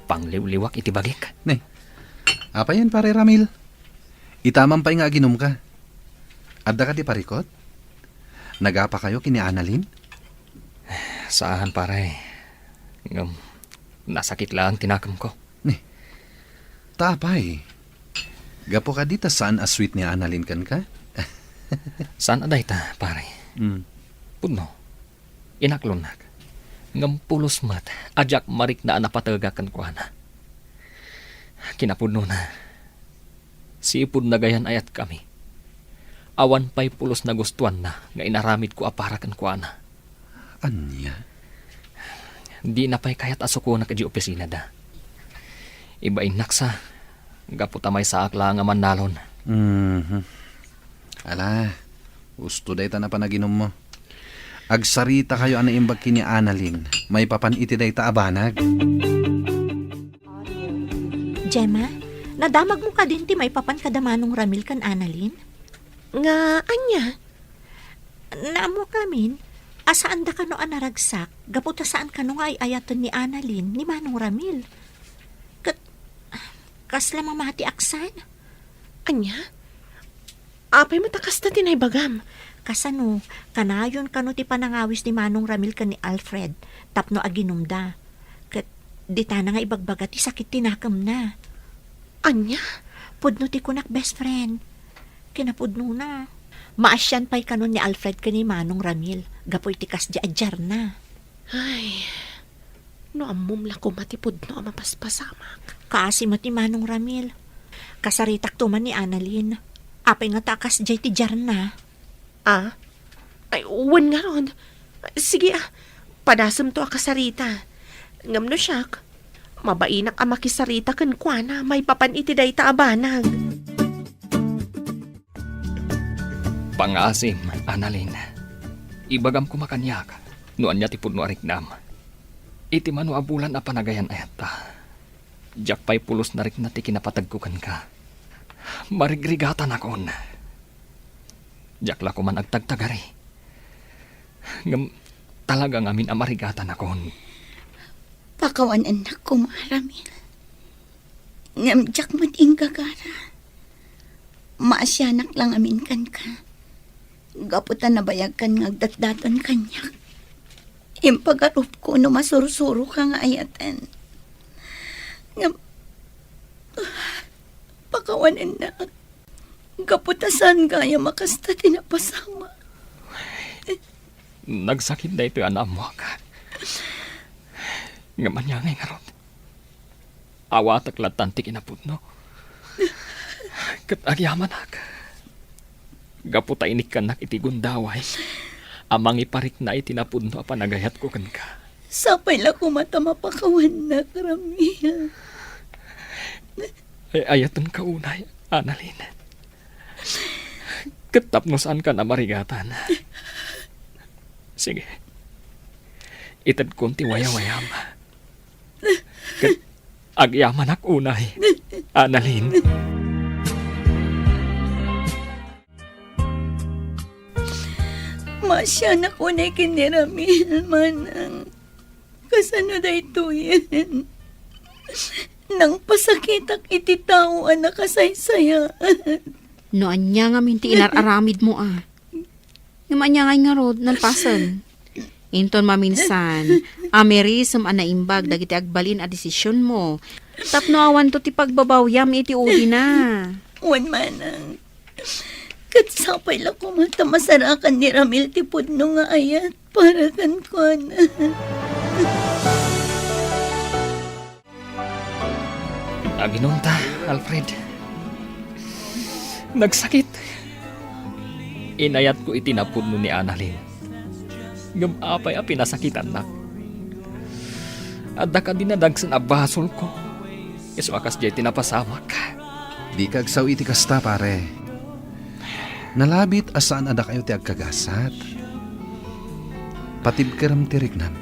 Pangliw-liwak iti bagik. Apa yan, pare Ramil? Itamang pa nga ginom ka. Adda ka di parikot? Nagapa kayo kini Annalyn? Saan pare? Ngam, nasakit lang tinakam ko. Tapay. Gapo ka dita saan asweet ni Annalyn kan ka? Saan aday ta pare? Puno, inaklonak. Ngam pulos mat, ajak marik na napatagakan ko na. Kinapudno na. Siipud na gayan ayat kami. Awan pa'y pulos na gustuan na, nga inaramid ko aparakan ko na. Anya? Di na pa'y kayat asuko na kadi opisina da. Iba inaksa, gaputa may saak lang nga manalon. Ala, gusto day ta na panaginom mo. Agsarita kayo ana imbag kini Annalyn. May papan iti day ta abanag. Gemma, nadamag mo ka din ti may papan kadamanong Ramil kan Annalyn? Nga, anya? Naamo kamin, asaan da ka no anaragsak, gaputa saan ka no nga ay ayaton ni Annalyn ni Manong Ramil. Kasla mamati aksan? Anya? Apay matakas na tinaybagam. Kasano, kanayon kano ti panangawis ni Manong Ramil kan ni Alfred, tapno aginumda. Di ta na nga ibagbaga ti sakit tinakam na. Anya? Pudno ti kunak best friend. Kinapudno na. Maasyan pa'y kanon ni Alfred kani Manong Ramil. Gapoy ti kas di adjar na. Ay, no amumla ko matipod no mapaspasamak. Kaasi mo ti Manong Ramil. Kasaritak tuman ni Annalyn. Apay nga takas jay ti jar na. Ah? Ay, uwan nga ron. Sige padasam to akasarita. Ngam no siyak. Mabainak ang makisarita kan kuana, may papan iti day taabanag. Pangasim, Annalyn. Ibagam ko makanyak. Nuan niya tipod no ariknam. Iti mano abulan a panagayan ayata. Diyak pa'y pulos na rin na ti kinapatagkukan ka. Marigrigatan akon. Diyak la ko man agtagtagari. Ngam talagang amin amarigatan akon. Pakawan anak ko, Ramil. Ngamjak mat inggagara. Maasyanak lang amin kan ka. Gaputan na bayag kan ngagdatdaton kanyak. Impagarup ko no masurusuro ka nga ayatan. Pakawan anak. Gaputasan kaya makasta tinapasama. Nagsakit na ito yung anak mo ka. Nga manyangay nga ron. Awatak latan ti kinapudno. Kat agyaman ak. Gaputa inik kanak iti gundaway. Amang iparik na itinapudno a panagayat ko kan ka. Sapay la ko mata mapakawan na, Ramil. Ay ayatan ka unay, Annalyn. Katapnosan ka na marigatan. Sige. Itad konti waya-wayam. Agyaman ak unay, Annalyn. Masya na ko na kiniramil manang. Kasano da ito yan? Nang pasakitak iti tao anak kasaysaya. No anya nga minti inararamid mo Yung anya nga rod nalpasan. Inton maminsan, amerisam anaimbag dagiti agbalin a desisyon mo. Tapno awan to ti pagbabawyam iti uli na. Wan manang. Katsapay lang ko mata masarakan ni Ramil ti pudno nga ayat para kan ko na. Aginunta, Alfred. Nagsakit. Inayat ko itinapudno ni Annalyn. Gamapay a pinasakitan na. Adda ka dinadagsan a basol ko. Iso akas jay tinapasamak. Di kagsaw iti kasta, pare. Nalabit asaan ada kayo ti agkagasat. Patibkaram ti rignam.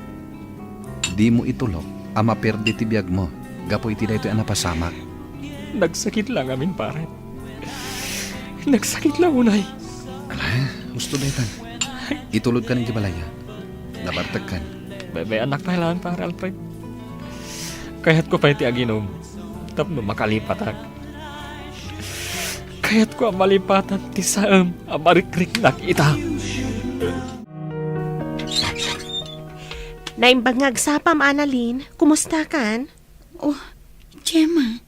Di mo itulok, ama perdi ti biyag mo. Gapo iti dayto ang napasamak. Nagsakit lang amin, pare. Nagsakit lang, unay. Ala, gusto daytan. Itulod ka ng balaya. Nabartag kan. Bebe, anak pa lang, pare, Alfred. Kaya't ko pa iti aginom. Tapno makalipatak. Kaya't ko ang malipatan ti saam amarikrik nakita. Naimbag ngagsapam, Annalyn. Kumusta kan? Oh, Gemma.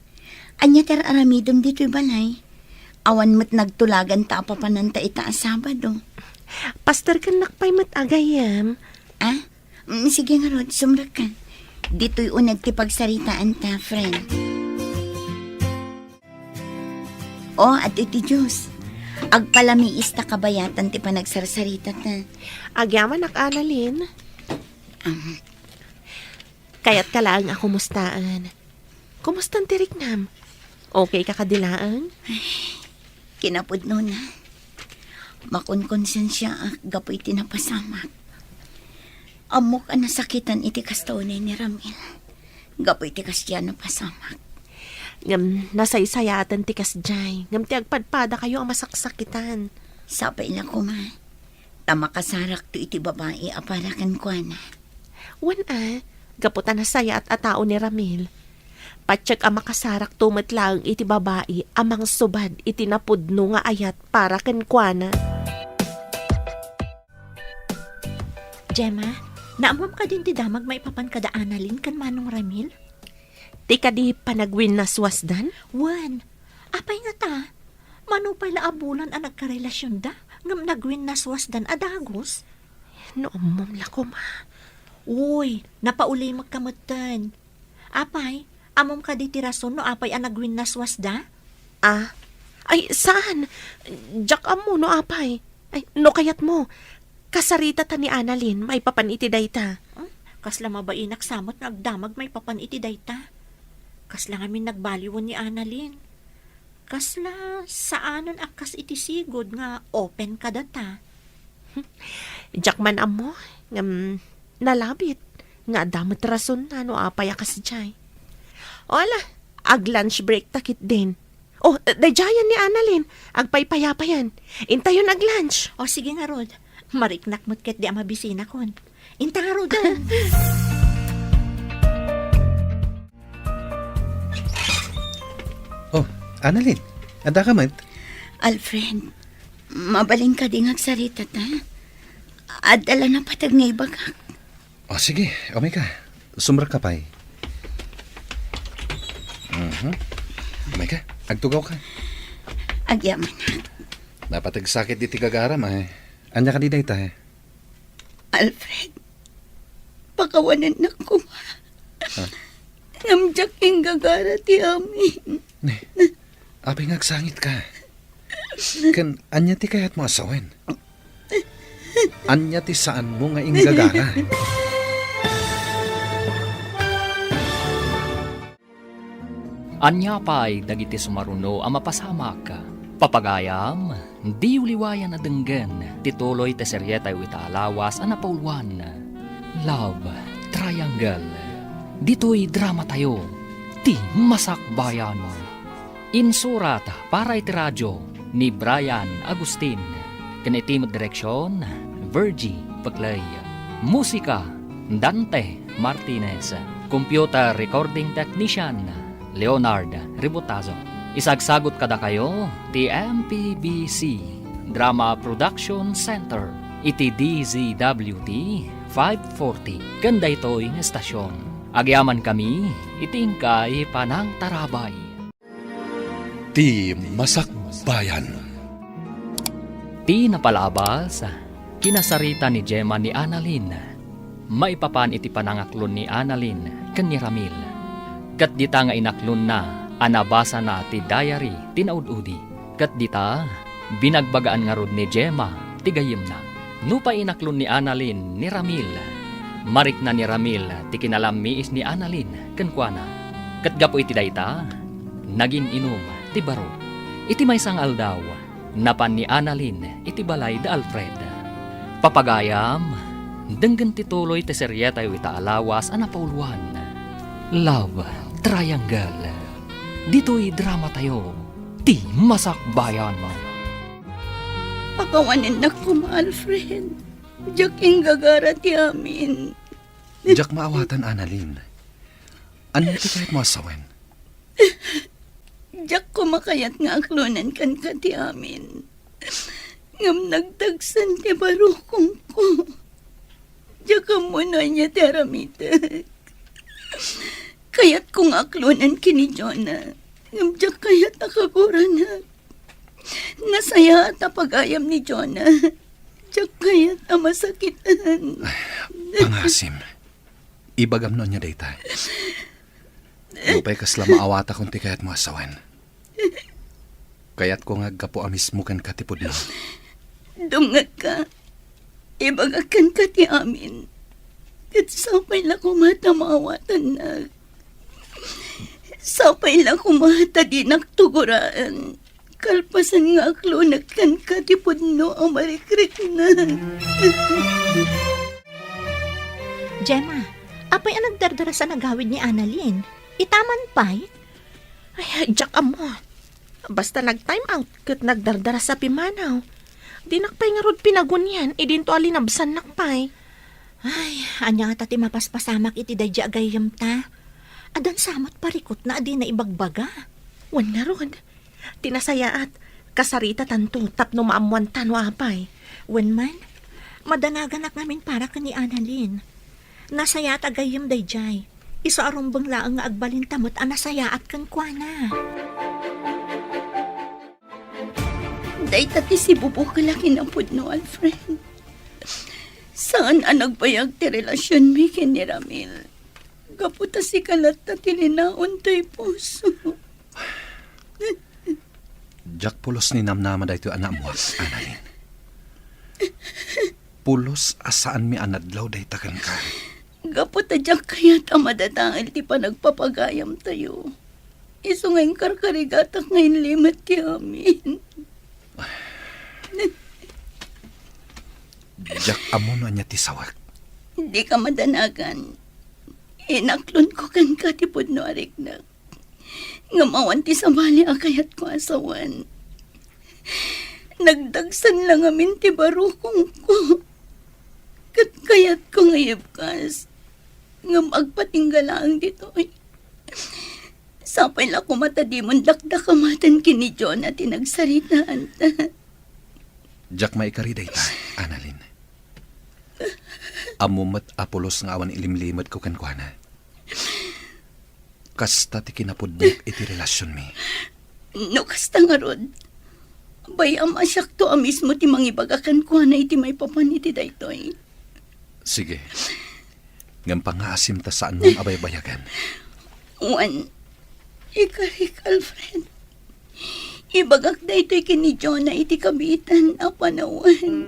Anya ter aramidom dito'y balay. Awan mo't nagtulagan ta papananta ita Sabado. Pastor kan nakpay matagayam. Ah? Sige nga Rod, sumra ka. Dito'y unag ti pagsaritaan ta, friend. Oh, at iti Diyos. Agpalamiis ta kabayatan ti panagsarsarita ta. Agyaman ak, Annalyn. Kaya't kalaang ako mustaan. Kumustan ti Rignam? Okay ka kadilaan? Kinapudno na. Makunkonsensya ak gapoy tinapasamak. Amok ang nasakitan iti kastonay ni Ramil. Gapoy ti kasya napasamak. Ngam nasaysayatan ti kasjay. Ngam ti agpadpada kayo ang masaksakitan. Sapay na ko ma. Tamakasarak to iti babae aparakan ko na. Wan gaputan na saya at atao ni Ramil. Patsyak ang makasarak tumatlaang iti babae amang subad iti napudno nga ayat para kenkwana. Gemma, naamam ka din ti damag maipapan kada Annalyn kan Manong Ramil? Ti kadi panagwin na swasdan? Wan, apay nga ta. Manupay la abulan ang nagkarelasyon da. Ngam nagwin na swasdan adagos. No, mom lako ma. Uy, napauli magkamutan. Apay, amom ka di tirason no apay ang nagwin na swasda? Ah, ay saan? Jak amo no apay. Ay, no kayat mo. Kasarita ta ni Annalyn, may papaniti dayta. Kasla mabainak samot nga agdamag may papaniti dayta. Kasla ngamin nagbaliwan ni Annalyn. Kasla saanon akas iti sigod nga open ka data. Jak man amo, ngam nalabit. Nga damot rason na no apay akas jay. Ola, ag lunch break takit din. Oh, dayayan ni Annalyn. Agpaypayapayan. Intayon ag lunch. O sige nga Rod, mariknak mo't ket di amabisina kon. Inta nga Rod. Oh, Annalyn, ada ka man? Alfred, mabaling ka ding agsarita ta. Adala na patag nga ibagak. Oh, sige, ka. Sumra ka pa'y. Ka, agtugaw ka. Agyaman na. Dapat agsakit di tigagaram Anya ka di dayta Alfred, pakawanan na ko. Namjak yung gagara ti amin. Apay nga agsangit ka. Kan, anya ti kayat mo asawen. Anya ti saan mo nga inggagara. Anya pa'y dagiti sumaruno ang mapasamak. Papagayam, di uliwayan na denggen, tituloy te seryeta yu itaalawas ang napauluan. Love Triangle. Dito'y drama tayo, ti masakbayan. Insurat para iti radyo ni Brian Agustin. Kanitimod direksyon, Virgie Paclay. Musika, Dante Martinez. Computer recording technician, Leonard Ributazo. Isagsagot kada kayo, TMPBC Drama Production Center, iti DZWT 540. Ganda ito'y estasyon. Agyaman kami, itingkay panang tarabay. Ti Masakbayan. Ti napalabas, kinasarita ni Gemma ni Annalyn. Maipapan iti panangaklon ni Annalyn ken ni Ramil. Kat dita nga inaklon na, anabasa na ti diary tinaud-udi. Kat dita, binagbagaan nga rod ni Gemma, tigayim na. Nupa inaklon ni Annalyn ni Ramil. Marik na ni Ramil, ti kinalamiis ni Annalyn, kenkwana. Kat gapo iti dayta, naging inom, ti baro. Iti may sang aldaw, napan ni Annalyn, iti balay da Alfred. Papagayam, denggen tituloy ti seryeta yu itaalawas ang napauluan. Love Triangle. Dito'y drama tayo, ti masakbayan mo. Pakawanan na ko, Alfred. Diyak yung gagara ti amin. Diyak maawatan, Annalyn. Anya ti kahit mo asawen? Diyak ko makayat nga aklunan kan ka ti amin. Ngam nagtagsan ti barukong ko. Diyak ka muna niya ti aramitek. Kayat kong aklunan kini Jonah. Ngam diyak kayat nakaguranak. Nasaya at pagayam ni Jonah. Diyak kayat masakitan. Pangasim. Ibagam no niya dayta. Lupay kasla maawata kung ti kayat mo asawen. Kayat ko nga gapo amis mo kan katipod mo. Dungag ka. Ibagakan ka ti amin. Kat sapay lang kumata maawatan na. Sapay lang kumata di nagtuguraan. Kalpasan nga aklunak kan katipod no ang marikrik na. Gemma, apay ang nagdardara sa nagawid ni Annalyn? Itaman pa'y? Ay, jak amo. Basta nag-time out kat nagdardara sa pimanaw. Di nakpay nga rod pinagunyan, idinto alinabsan nakpay. Ay, anya nga tati mapaspasamak iti dadya agayam ta. Adan samot parikot na adi na ibagbaga. Wan na ron. Tinasayaat, kasarita tanto, tapno maamuan tano apay. Wen man, madanagan namin para ka ni Annalyn. Nasaya at agayam dayjay. Iso arumbang laang nga agbalintamot anasaya at kang kuana. Day tati si Bubo kalaki na pudno, Alfred. Saan ang nagbayag ti relasyon mi ken ni Ramil? Kaputa si kalat na tilinaon to'y puso. Jack pulos ni namnama da ito anak mo, Annalyn. Pulos asaan mi anadlaw da itakan ka. Kaputa Jack kaya't ang madatangil ti pa nagpapagayam tayo. Iso ngayong karkarigatak ngayon limat ki amin. Jack amuno niya ti sawak. Hindi ka madanagan. Inaklon ko kan katipod no arik na. Ngamawan ti sabali akayat ko asawan. Nagdagsan lang amin ti barukong ko. Kayat ko ngayibkas. Ngam agpatinggalang dito. Sapay la ko matadimon dakdakamatan kini John at tinagsaritaan ta. Jack maikari da ita, Annalyn. Amumat apulos nga awan ilimlimad ko kan kuana. Kasta ti kinapudyak iti relasyon mi. No kasta nga rod. Bayam asyak to mismo ti mangibagakan kuana iti may papaniti daytoy. Sige. Ngam pangaasim ta saan mong abay-bayagan. Juan, ikarik, Alfred. Ibagak da ito'y kini John na iti kabitan a panawan.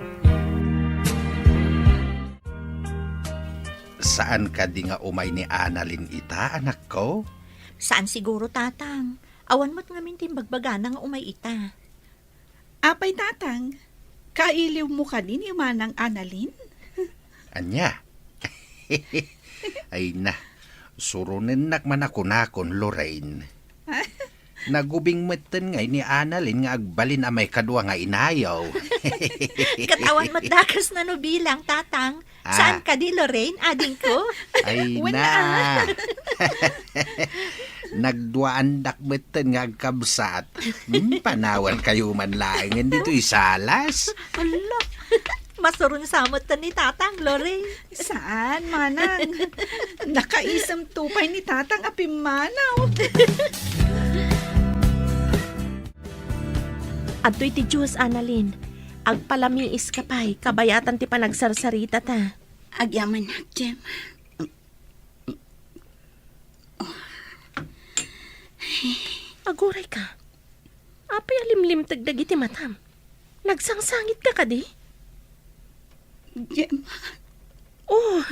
Saan ka di nga umay ni Annalyn ita, anak ko? Saan siguro, tatang? Awan mo't ngamin timbagbaga nga umay ita. Apay tatang, kailiw mo ka din yung manang Annalyn? Anya? Ay na, surunin nakman ako nakon, Lorraine. Nagubing meten ngay ni Annalyn nga agbalin a may kadwa nga inayaw. Katawan mo't dakas na no bilang, tatang. Saan ka di, Lorraine, ading ko? Ay na. Nagduaan dakmeten nga agkabsat. Panawan kayo man laingin dito isalas. Ala, masurun samot ta ni tatang, Lorraine. Saan, manang? Nakaisam tupay ni tatang apimanaw. Adto'y ti Diyos, Annalyn. Agpalamiis ka pa'y, kabayatan ti panagsarsarita ta. Agyaman na, Jem. Aguray ka. Apay alimlim tagdagi ti matam. Nagsangsangit ka di? Jem, Oh,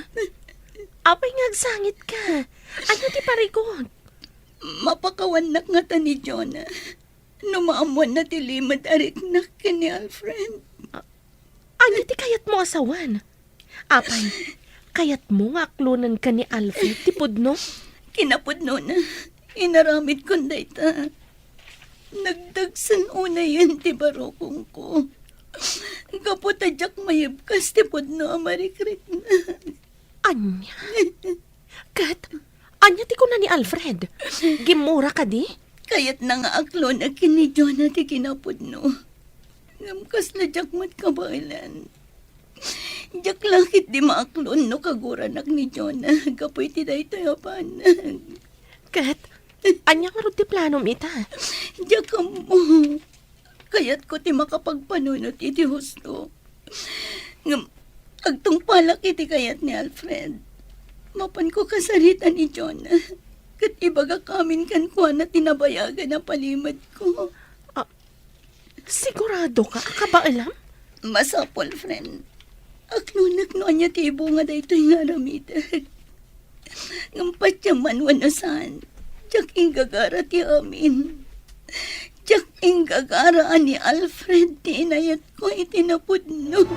apay ngagsangit ka. Ano ti parikot? mapakawanak nga ta ni Jonah. Numaamuan na ti limad arik na kini Alfred. Ano ti kayat mo asawan? Apay, kayat mo nga aklunan ka ni Alfred ti pudno? Kinapudno na. Inaramid ko dayta. Nagdagsan una yan ti barokong ko. Kaputadyak mayibkas ti pudno amarikrik na. Anya? Kat, anya ti ko na ni Alfred? Gimura ka di? Kayat na nga aklo na kini Jonah ti kinapudno. Ngamkas na jak mat kabailan. Jak langit di maaklon no kaguranak ni Jonah. Kapoy ti daytoy apanag. Kat, anya nga ro ti plano ita? Jak mo. Kayat ko ti makapagpanunot iti husto. Ngam, agtong palak iti kayat ni Alfred. Mapan ko kasarita ni Jonah. Kat ibaga kamin kan kuha na tinabayagan na palimad ko. Sigurado ka? Ka ba alam? Masapol, friend. Aklunak no anya ti bunga daytoy nga ramidag. Ngampat yaman wanasan. Tsak inggagara ti amin. Tsak inggagara ni Alfred ti inayat ko itinapudno.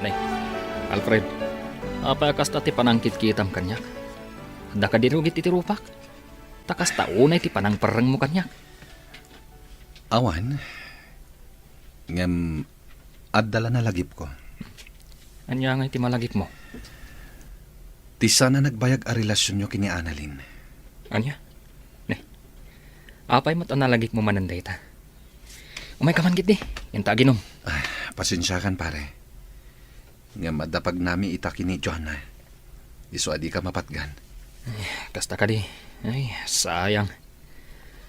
Nay, Alfred, apay kasta ti panangkit kitam kanyak. Handa ka dinugit iti rupak. Takas taunay ti panang parang mo kanyak. Awan, ngam adala na lagip ko. Anya nga iti malagip mo? Ti sana nagbayag a relasyon nyo kini Annalyn. Anya? Ne, apay mo't analagip mo mananday ta. Umay ka man gid di, yung taginom. Pasensya kan pare. Ngam adapag nami ita kini Jonah. Iso adi ka mapatgan. Kasta ka di. Ay, sayang.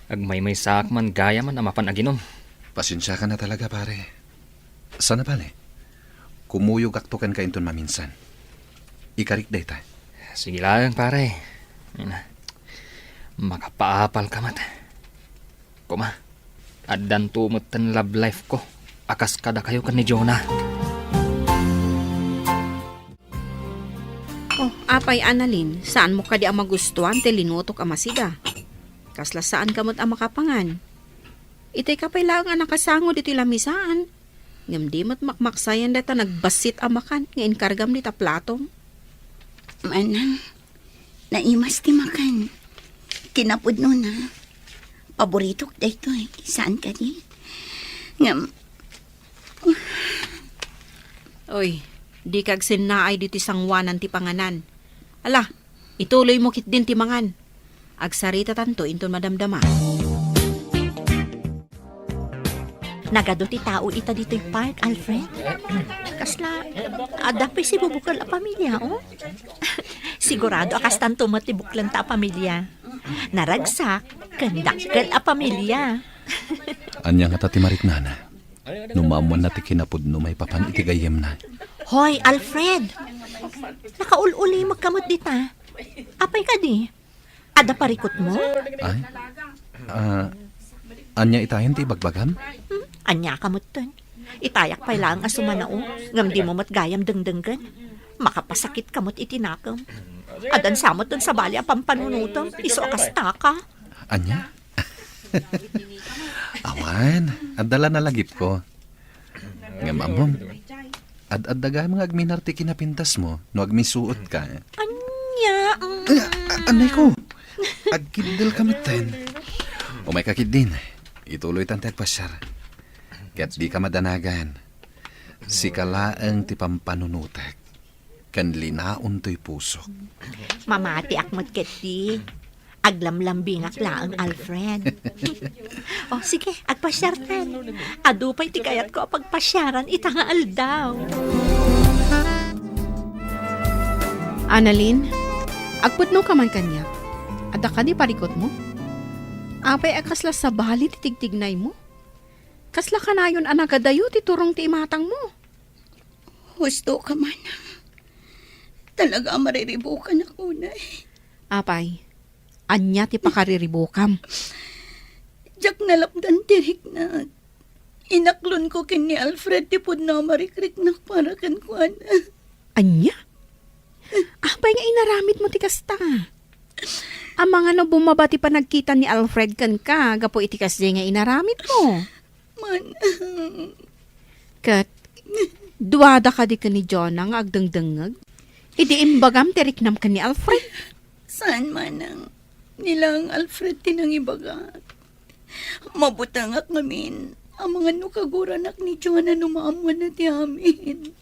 Agmay-may sakman, gaya man amapan aginom. Pasensya ka na talaga, pare. Sana pala kumuyog aktukan ka inton maminsan. Ikarik day ta. Sige lang, pare. Ayun na. Makapaapal ka mat. Kuma, adan tumot tan love life ko. Akas kada kayo kan ni Jonah. Oh, apay Annalyn, saan mo ka di ang magustuhan te linutok ang masida? Kasla saan ka mo't ang makapangan? Itay ka pala nga nakasango dito lamisaan. Ngam di mo't makmaksayan data nagbasit ang makan, nga inkargam dita platong. Manang, naimas ti makan. Kinapod no na. Paborito ko dito eh. Saan ka di? Ngam, Oy, di kag sinaay dito sangwanan ti panganan. Ala, ituloy mo kit din ti mangan. Agsarita tanto inton madamdama. Nagado ti tao ita dito'y park, Alfred. Kasla, adapay si bubukal a pamilya, oh. Sigurado akas tanto matibuklan ta a pamilya. Naragsak, kandakkel a pamilya. Anya nga tati mariknana. Numamuan na ti kinapod no may papan itigayem na. Hoy, Alfred! Nakaululi magkamot dita. Apay ka di? Ada parikot mo? Ay? Anya itayan ti bagbagam? Anya kamot ton. Itayak pa lang asumanao. Ngam di mo matgayam dengdenggan. Makapasakit kamot itinakam. Adan samot dun sa bali ang pampanunutom. Iso akas taka. Anya? Awan, adala na lagip ko. Nga mamom, ad-daga mga agminar ti kinapintas mo, no agmisuot ka. Anya? Anay ko, agkidil kamitin. O may kakid din, ituloy tantag pasyar. Kaya't di ka madanagan. Si kalaang ti pampanunutek, kan linaon to'y puso. Mamati akmot keti. Aglamlambing laang Alfred. O sige, agpasyartan. Adupay ti kayat ko pagpasyaran itangaal daw. Annalyn, agputno ka man kanya. Ada ka di parikot mo? Apay akasla sa bali ti tigtignay mo? Kasla ka na yun anagadayo ti turong ti imatang mo. husto ka man. Talaga mariribukan ako na eh. Apay, anya ti pakariribukam. Diyak nalapdan tirik na. Inaklon ko kin ni Alfred ti pud na marikrik na para kan kuan. Anya? Apay nga inaramid mo ti kasta. Ang mga no bumabati pa nagkita ni Alfred kan ka, gapo iti kasi nga inaramid mo. Man, Kat, duwada ka di ka ni Jonah nga agdengdengag. Idi imbagam tiriknam ka ni Alfred. saan man ang nilang Alfred tinang ibagat. Mabutangak ngamin ang mga nukaguranak ni Jonah numaamuan na ti amin.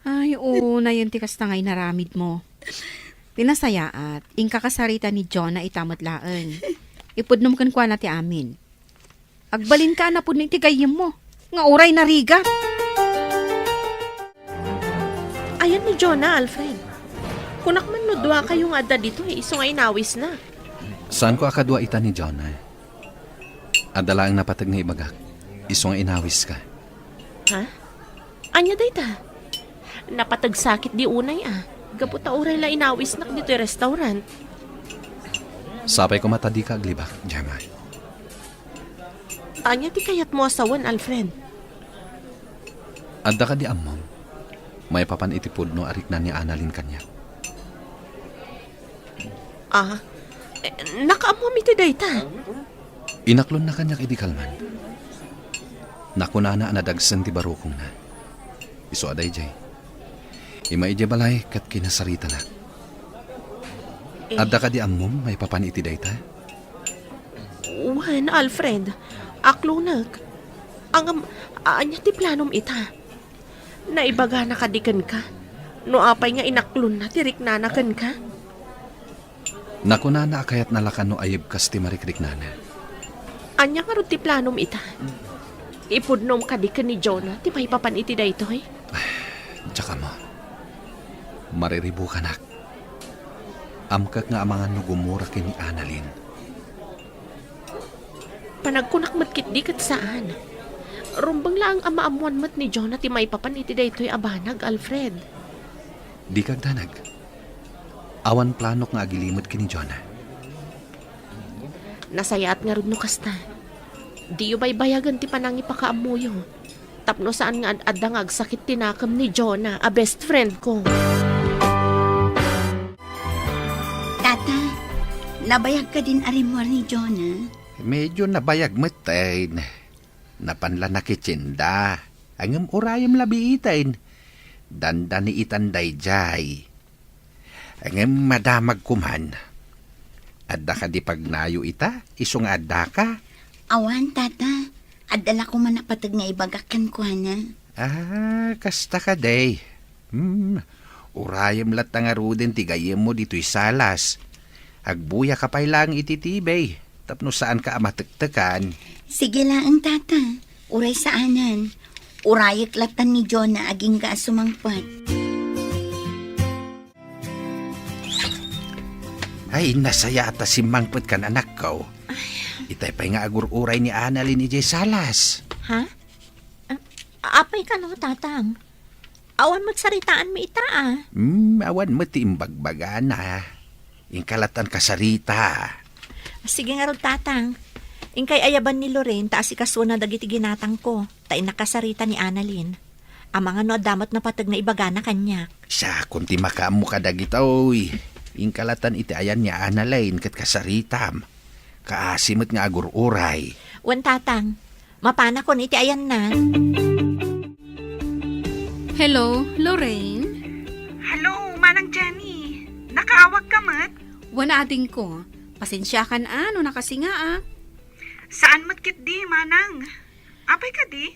Ay, oo, na yun ti kasta nga inaramid mo. Pinasaya at ingkakasarita ni Jonah itamot laeng. Ipudnom kan kwa na ti amin. Agbalin ka na pud ning tigayem mo. Nga oray na riga. Ayan ni Jonah, Alfred. Kunak man no dua kayong adda dito eh, iso nga inawis na. Saan ko akadwa ita ni Jonah? Adala ang napatag nga ibagak. Isong inawis ka. Ha? Anya dayta? Napatagsakit di unay ah. Gaputa oray la inawis nak dito yung restaurant. Sapay ko matadi ka aglibak, Gemma. Anya ti kayat mo asawan, Alfred. Adda ka di amom. May papan itipod no arik na ni Annalyn kanya. Ah, nakaamom iti dayta. Inaklon na kanya idikalman. Nakunana anadagsan ti barukong na. Iso aday jay. Ima ije balay kat kinasarita na. Adda ka di amom may papan iti dayta? Wan, Alfred. Aklunag. Anya ti planom ita. Naibaga na kadikan ka. No apay nga inaklon na, tirik na nakan ka. Nakunana kayat nalakan no ayib kas ti marikrik nana. Anya nga ron ti planom ita. Ipudnom kadikan ni Jonah, ti may papan iti daytoy. Tsaka mo. Mariribu ka nak. Amkak nga amangan no gumura kini Annalyn. Panagkunakmat kit di kat saan. Rumbang lang ang maamuan mat ni Jonah ti maipapaniti daytoy abanag, Alfred. Di kag danag. Awan planok nga agilimot kini Jonah. Nasayat nga rod no kasta. Di yu baybayagan ti panangi pakaamuyo. Tapno saan nga adda nga agsakit tinakam ni Jonah, a best friend ko. Tata, nabayag ka din arimor ni Jonah. Medyo nabayag matain. Napanla na kitsinda. Angam urayam labi itain. Danda ni itanday jay. Angam madamag kuman. Adda ka di pagnayo ita? Isong adda ka? Awan, tata. Adala ko man napatag nga ibagakan ko, na. Kasta ka day. Urayam lat nga ruden tigayem mo dito'y salas. Agbuya ka pa'y lang ititibay. Tapno saan ka amatektekan. Sige lang, tata. Uray saanan. Urayak latan ni Jonah aging ka sumangpot. Ay, nasaya ata si mangpet kan anak ko. Itay pa'y nga agur-uray ni Annalyn ni Jay Salas. Ha? Apay ka no, tatang? Awan mo't saritaan mo ita, Awan mo ti imbagbaga na. Ingkalatan ka sarita. Sige nga rod, tatang. Ingkay ayaban ni Loren, taas ikaswa na dagiti ginatang ko. Tay nakasarita ni Annalyn. Ang mga no damat na patag na ibaga na kanya. Siya, kunti makamu ka dagitoy. Ingkalatan iti ayan ni Annalyn kat kasaritam. Kaasimot nga agur-uray. Wan, tatang. Mapana ko iti ayan na. Hello, Lorraine? Hello, Manang Jenny. Nakaawag ka mat? Wana ading ko. Pasensya kan ano nakasinga Saan mat kit di, Manang? Apay ka di?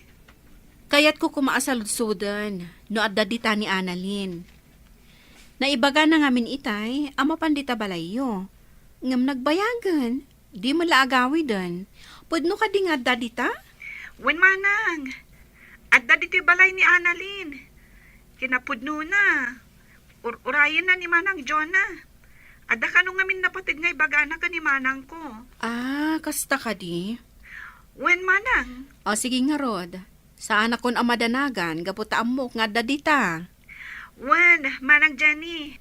Kayat ko kumaasaludsudan, no adda dita ni Annalyn. Naibaga na ngamin itay, ama pandita balayo. Ngam nagbayagan, di mo laagawi dan. Pudno ka di nga adda dita? Wen, Manang. Adda diti balay ni Annalyn. Kinapudno na. Urayan na ni Manang Jonah. Adda ka nung ngamin napatid nga ibagana ka ni Manang ko. Kasta ka di. Wen, Manang? O sige nga Rod, saan akon amadanagan, gaputa amok nga adda dita. Wen, Manang Jenny.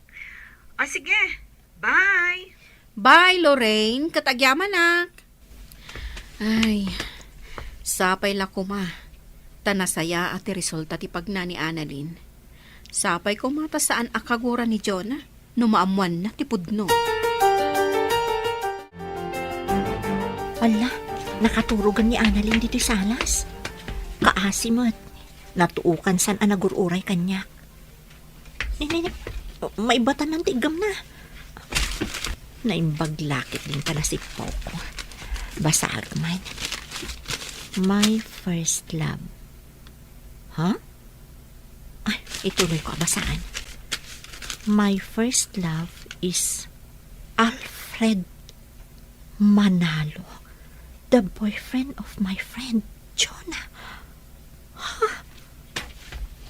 O sige, bye. Bye, Lorraine. Katagyaman, nak. Ay, sapay la kuma. Tanasaya at resulta ti pagna ni Annalyn. Sapay ko mata saan akagura ni Jonah. Numaamuan na ti pudno. Ala, nakaturugan ni Annalyn dito salas. Kaasimot. Natuukan san anagururay kanya. May batan ng tigam na. Naimbaglakit din pala si Poco. Basag man. My first love. Ha? Ay, ituloy ko basaan. My first love is Alfred Manalo, the boyfriend of my friend Jonah. Ha?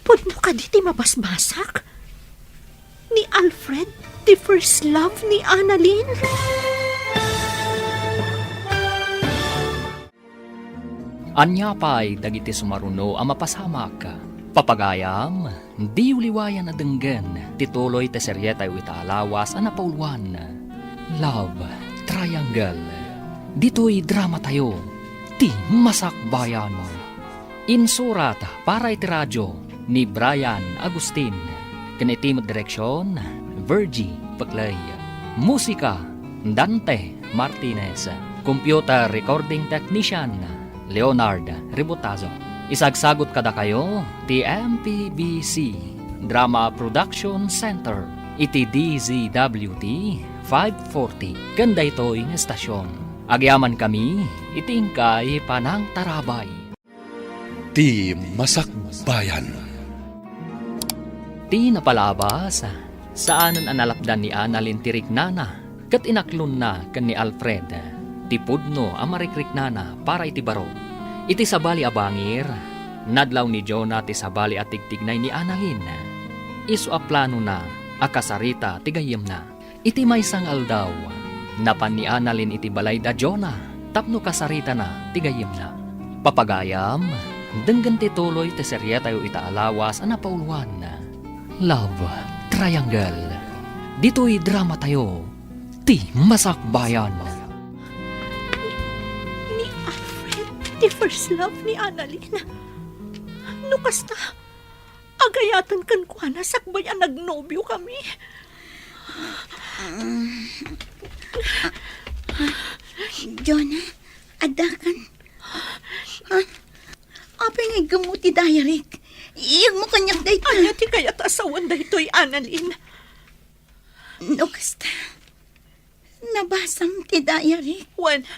Pudno ka diti mabasbasak? Ni Alfred, the first love ni Annalyn? Anya pa'y dagiti sumaruno ang mapasamak. Papagayam, di uliwayan na denggen, tituloy te seryeta yu itaalawas ang napauluan. Love Triangle. Dito'y drama tayo, ti masakbayan mo. Insurat para iti radyo ni Brian Agustin. Kanitimod direksyon, Virgie Paclay. Musika, Dante Martinez. Computer recording technician, Leonard Ributazo. Isagsagot kada kayo, ti MPBC Drama Production Center, iti DZWT 540. Ganda ito yung estasyon. Agyaman kami, itingkay panang tarabay. Ti Masakbayan. Ti napalabas, saanan analapdan ni Annalyn ti riknana, kat inaklon na kan ni Alfred. Ti pudno ang marikriknana para iti baro. Iti sabali abangir, nadlaw ni Jonah ti sabali at tigtignay ni Annalyn. Isu a plano na, akasarita tigayem na. iti maysang aldaw, napan ni Annalyn iti balay da Jonah, tapno kasarita na, tigayim na. Papagayam, denggan ti tuloy ti serye tayo itaalawas ang napauluan. Love Triangle. Dito'y drama tayo, ti Masakbayan. Ni Alfred, the first love ni Annalyn. Nukas na, agayatan kan kwa na sakbay ang nagnobyo kami. Jonah, adakan. Apay nga gamuti dayarik. Iyag mo kanyak day ta. Anya ti kayat asawan da ito'y Annalyn. No, kasta. Nabasam ti dayarik. Juan,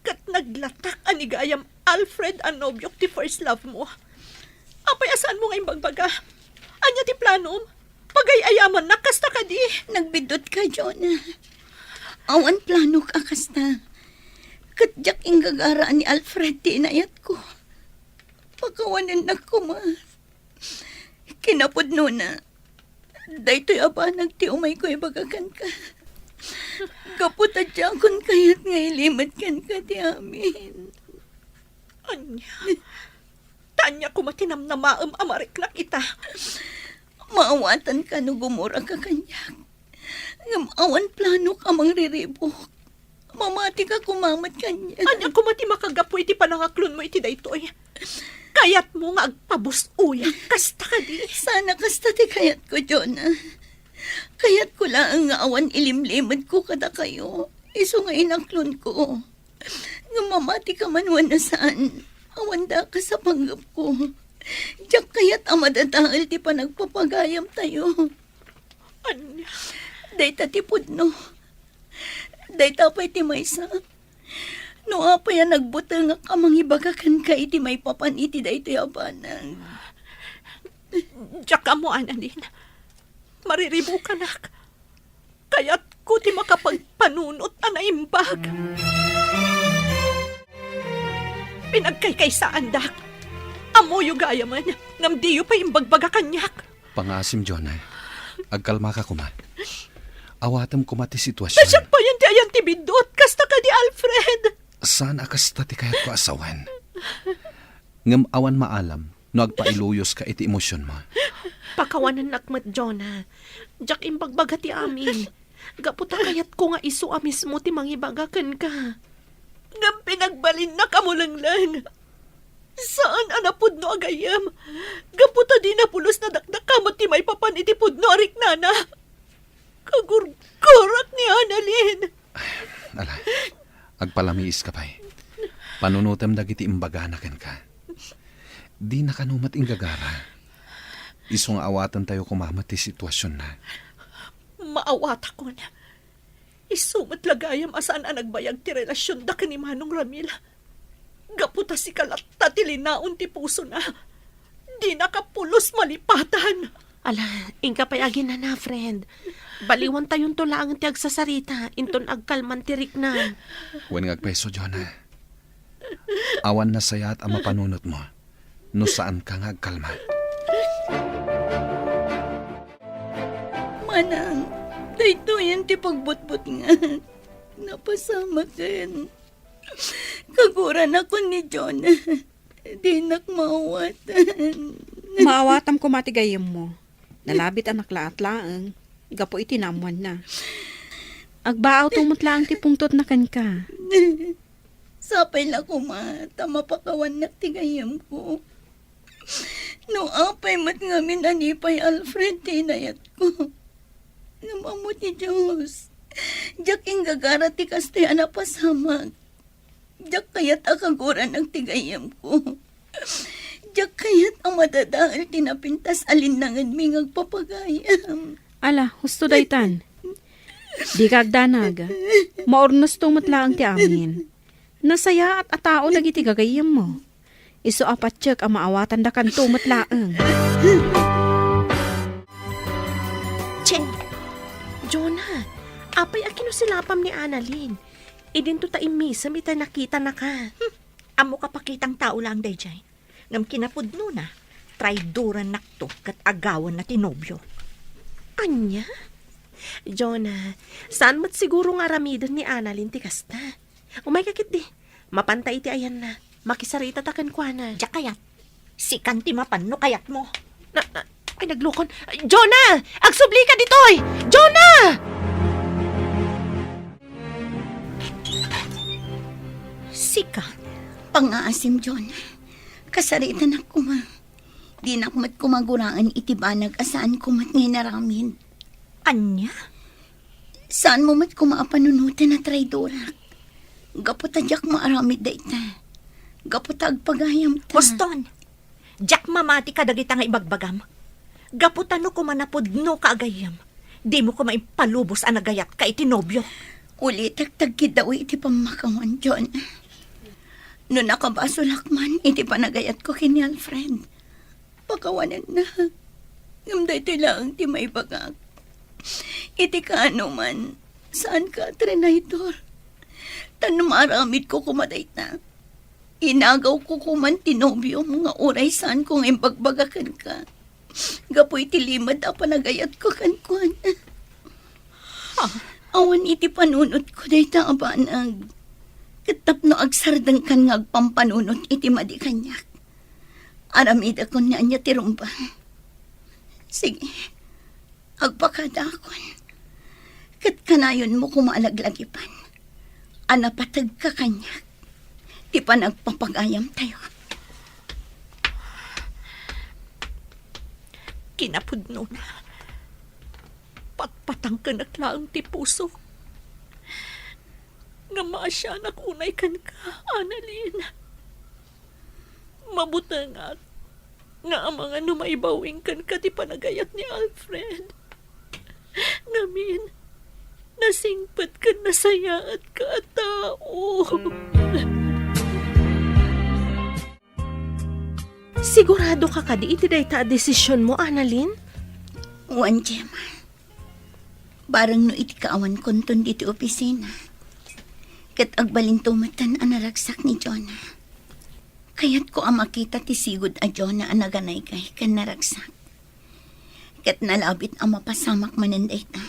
kat naglatak anigayam Alfred ang nobyok ti first love mo. Apay asaan mo ngayong bagbaga? Anya ti planom? Pagayayaman na kasta ka di. Nagbidot ka, Jonah. Awan plano ka, kasta. Katjak ing gagaraan ni Alfred ti inayat ko. Pagkawanan na ko, ma. Kinapod no na. Daytoy aba nagti umay ko ibagakan ka. Kaputa dyan kayat nga ilimat kan ka ti amin. Anya, tanya ko matinam na maam amarik na kita. Maawatan ka no gumura ka kanyak. Ngamawan plano ka mang riribok. Mamati ka kumamat kanya. Anya ko mati makagapoy ti panangaklon mo iti daytoy. Kayat mo nga agpabus uyak, kasta ka di. Sana kasta ti kayat ko, Jonah. Kayat ko lang nga awan ilimlimad ko kada kayo. Iso nga inaklon ko. Nga mamati ka man na saan. Awan da ka sa panggap ko. Diyak kayat amadadahal ti panagpapagayam tayo. Anya, Dayta ti pudno. Dayta pa'y ti maysa. No apay ang nagbutang nga kamangibagakan ka iti may papan iti daytoy abanang. diyak ka mo, Annalyn. Mariribo ka nak. Kayat ko ti makapagpanunot anaimbag. Pinagkaykaysaan dak. Amoyo gayaman, namdiyo pa imbagbaga kanyak. Pangasim, Jonah. Agkalma ka kuma. Awatam kuma ti sitwasyon. Nasyak pa yan ti ayan ti bidot, kasta ka di Alfred. Saan akas tati kayat ko asawan? Ngam awan maalam, no agpailuyos ka iti emosyon mo. Pakawanan nakmat, Jonah. Jak imbagbaga ti amin. Gaputa kayat ko nga isu amis mo ti mangibagakan ka. Ngam pinagbalin na kamulanglang. Saan anapod no agayam? Gaputa di na pulos na dakdakamot ti may papan iti pudno arik nana. Kagurgurat ni Annalyn. Ala, agpalamiis ka pa'y. Panunutem dagiti imbaganakan ka. Di nakanumat ing gagara. Isong awatan tayo kumamat ti sitwasyon na. Maawat ako na. Isumat lagayam asaan ang nagbayag ti relasyon da ni Manong Ramil. Gaputa si kalat tatilinaon ti puso na. Di nakapulos malipatan. Ala, ingka payagin na, friend. Baliwan tayong tulang ti agsasarita, inton agkalman tirik na. Huwag ngagpeso, Jonah. Awan na sayat ang mapanunot mo. No saan ka ngagkalma. Manang, dayto yan ti pagbutbut nga. Napasama kan. Kaguran ako ni Jonah. Di nakmawatan. Maawatam ko matigayam mo. Nalabit ang naklaat-laang. Gapo itinamuan na. Agbaaw tumutlaang ti pungtot na kan ka. Sapay la ko mata, mapakawan na tigayam ko. No apay mat ngamin anipay Alfred tinayat ko. Namamo ti Diyos. Diyak ing gagara ti kastoy anapasamag. Diyak kayat akaguran ang tigayam ko. Diyak kayat ang madadahal tinapintas alinangan mi ngagpapagayam. Ala, husto daytan. Di kagdanag. Maornos tumutlaang ti amin. Nasaya at atao dagiti gagayam mo. Isu apatsyak ang maawatan da kan tumutlaang. Che, Jonah, apay akino silapam ni Annalyn. Idin to taimisam ita nakita na ka. Amo kapakitang tao lang, Dayjay. Ngam kinapudno na, traidoran nakto kat agawan na tinobyo. Anya? Jonah, saan mo't siguro nga ramidon ni Annalyn ti kasta? Umay kakit di. Mapantay ti ayan na. Makisarita takan kwa na. Diyak kayat. Si kanti mapanno kayat mo. Ay, naglukon. Jonah! Agsubli ka ditoy! Jonah! Sika. Pangaasim, John. Kasaritan ako ma. Di na kumat kumaguraan itibanag asaan kumat ngay naramin. Anya? Saan mo mat kumaapanunutan na traidora? Gaputadyak maaramid da ita. Gaputag pagayam ta. Boston. Diyak mamati ka dagita nga ibagbagam. Gaputano ko manapudno ka agayam. Di mo ko maipalubos ang nagayat ka itinobyo. Ulit tagtagkid daw iti pamakawan, John. No nakabasulak man, iti panagayat ko kini Alfred. Pakawanan na. Ngamday lang ti may bagag. Iti ka ano man, saan ka, Trinaitor? Tanong maramid ko kumaday na. Inagaw ko kuman tinobyo mga oray saan kong imbagbagakan ka. Gapoy tilimad a panagayat ko kankuan. Awan iti panunot ko day ta abanag. Katap no agsardang kan nga agpampanunot iti madi kanyak. Aramid ako niya niya tirumba. Sige, agpakada akon. Kat kanayon mo kumalaglagipan. Anapatag ka kanyak. Di pa nagpapagayam tayo. Kinapudno na. Patpatang ka naklaang ti puso. Nga maasya nakunay kan ka, Annalyn. Mabutangat nga ang mga numaibawing kan ka ti panagayat ni Alfred. Ngamin, nasingpat ka nasayaat ka at tao. Sigurado ka kadi iti dayta desisyon mo, Annalyn? Uwan, Gemma. Barang no iti kaawan konton diti opisina. Kat agbalin tumatan ang naragsak ni Jonah. Kaya't ko ang makita ti sigod a Jonah ang naganay kay kan naragsak. Kat nalabit ang mapasamak mananday ta.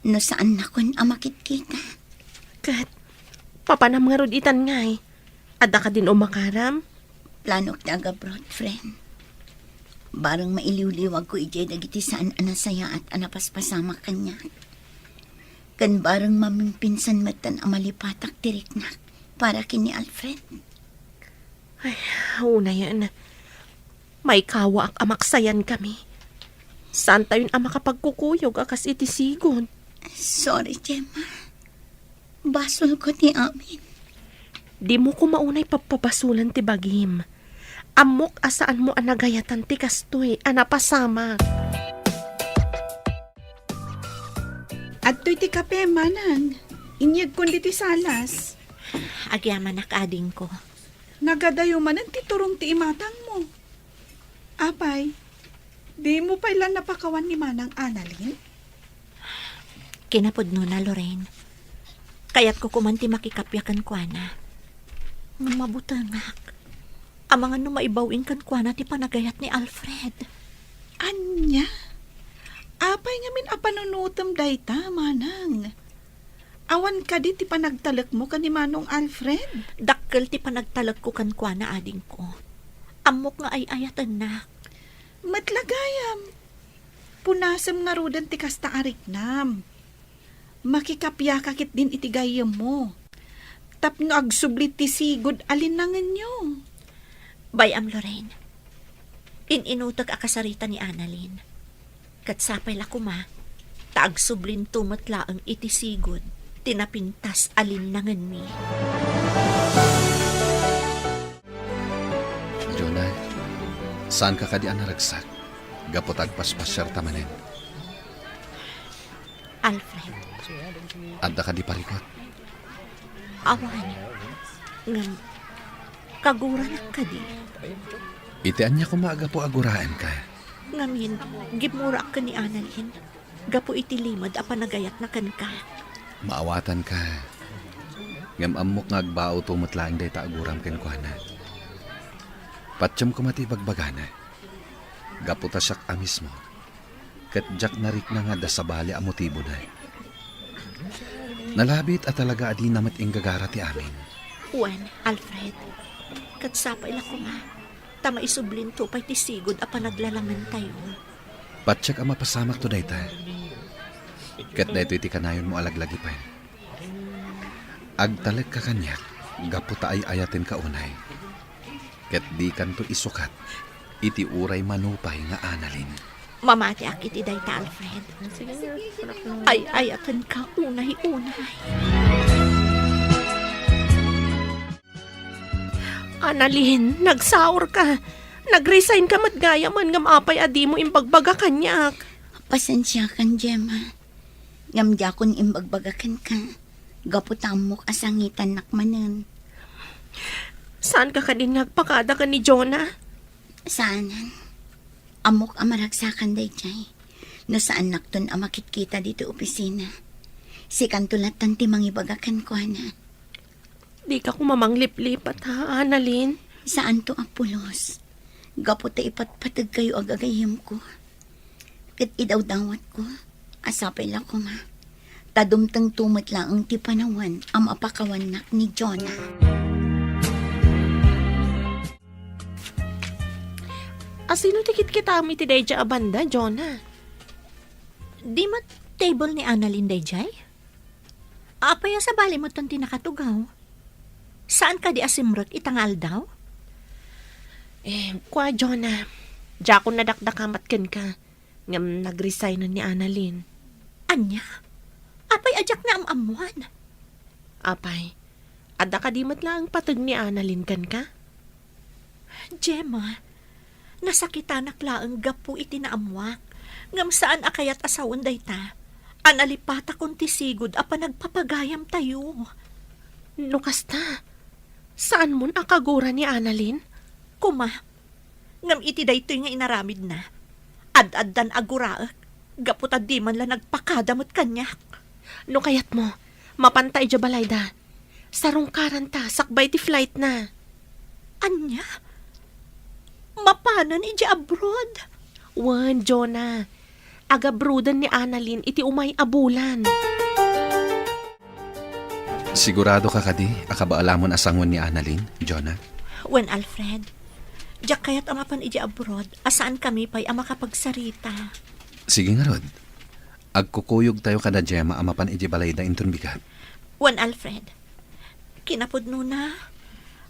No saan na kun ang makitkita. Kat, papanam nga rod itan ngay. Ada ka din umakaram? Planok taga broad friend. Barang mailiw-liwag ko ijay dagiti saan anasaya at anapaspasamak kanya. Kan barang mamimpinsan matan amalipatak tiriknak para kini Alfred. Ay, una yan. May kawa ak amaksayan kami. Saan tayo ang makapagkukuyog akas iti sigon? Sorry, Gemma. Basol ko ni amin. Di mo ko maunay papabasulan ti bagim. Amok asaan mo anagayatan ti kastoy, anapasamak. At to'y ti kape, manang. Inyag kundi ti salas. Agyaman ading ko. Nagadayo manan ti turong ti imatang mo. Apay, di mo pa ilan napakawan ni manang Annalyn? Kinapudno na, Lorraine. Kaya't ko kumanti makikapyakan kwa na. Nga mabutangak. Ang mga numaibawing kan kwa na ti panagayat ni Alfred. Anya? Apay nga min apanunutom dayta, manang. Awan ka di ti panagtalak mo ka ni Manong Alfred? Dakkel ti panagtalag ko kan kwa na ading ko. Amok nga ay ayatan na. Matlagayam. Punasam nga rudan ti kasta ariknam. Makikapya kakit din itigayam mo. Tapno agsublit ti sigod alinangan nyo. Bayam, Lorraine. Inutag akasarita ni Annalyn. Katsapay la kuma, taag sublin tumatla ang itisigod, tinapintas alinangan mi. Jonah, saan ka kadi naragsak? Gapotag paspasyar tamanen. Alfred, Adda ka di parikot. awan. Ngam, kaguran ka di. Itian niya kumaga po aguraan ka. Ngamin, gimura ka ni Annalyn. Gapo itilimad a panagayat na kan ka. Maawatan ka. Ngam amok nga agbao tumatlaang day taaguram ken kuana. Patsyam ko mati bagbagana. Gaputa siyak amis mo. Kat jak narik na nga da sa bali ang motibo na. Nalabit at talaga adi namat inggagara ti amin. Wen, Alfred. Katsapay la ko nga. Tama isublin to pa'y tisigod a panaglalaman tayo. Patsak ang mapasamak to dayta. Kat dayto iti kanayon mo alaglagi pa. Agtalag ka kanyak, gaputa ay ayatin ka unay. Kat di kanto isukat, iti uray manupay nga analin. Mamati akit idayta, Alfred. Ay ayatan ka unay-unay. Annalyn, nagsaur ka. Nag-resign ka matgaya man ngam apay adi mo imbagbaga kanyak. Pasensya kan, Gemma. Ngamdya kon imbagbagakan ka. Gaputam mo kasangitan nakmanan. Saan ka din nagpakada ka ni Jonah? Saanan? Amok amaragsakan day jay. No saan nakton amakitkita dito opisina. Si kantulatan ti mangibagakan ko na. Di ka kumamanglip-lipat ha, Annalyn? Saan to apulos? Gaputa ipatpatag kayo agagayim ko. Kat idawdawat ko. Asapay lang ko nga. Tadumtang tumat lang ang tipanawan ang apakawanak ni Jonah. Asino tikit kita mi ti Deja abanda, Jonah? Di mat table ni Annalyn dayjay? Apaya sa bali mo ton tinakatugaw. Saan ka di asimrot itangal daw? Kwa, Jonah. Diya ko nadakdakamatkan ka. Ngam nag-resign na ni Annalyn. Anya? Apay ajak na amamuan. Apay, adda ka di matla ang patag ni Annalyn kan ka? Gemma, nasakitanak laang gapu iti naamwak. Ngam saan akayat asawan dayta? Analipata kong tisigod a panagpapagayam tayo. Nukasta, saan mo nakagura ni Annalyn? Kuma, ngam iti daytoy nga inaramid na. Ad-addan aguraak, gaputad di man la nagpakadamot kanyak. No kayat mo, mapantay dya balayda. Sarong karanta, sakbay ti flight na. Anya? Mapanan iti abroad? Wan, Jonah. Agabrudan ni Annalyn iti umay abulan. Sigurado ka kadi, akabaalamon asangon ni Annalyn, Jonah? Wen, Alfred, diyak kayat amapan iti abroad, asaan kami pa'y amakapagsarita. Sige nga rod. Agkukuyog tayo kada Gemma amapan iti balay da inton bigat. Wen, Alfred, kinapudno na.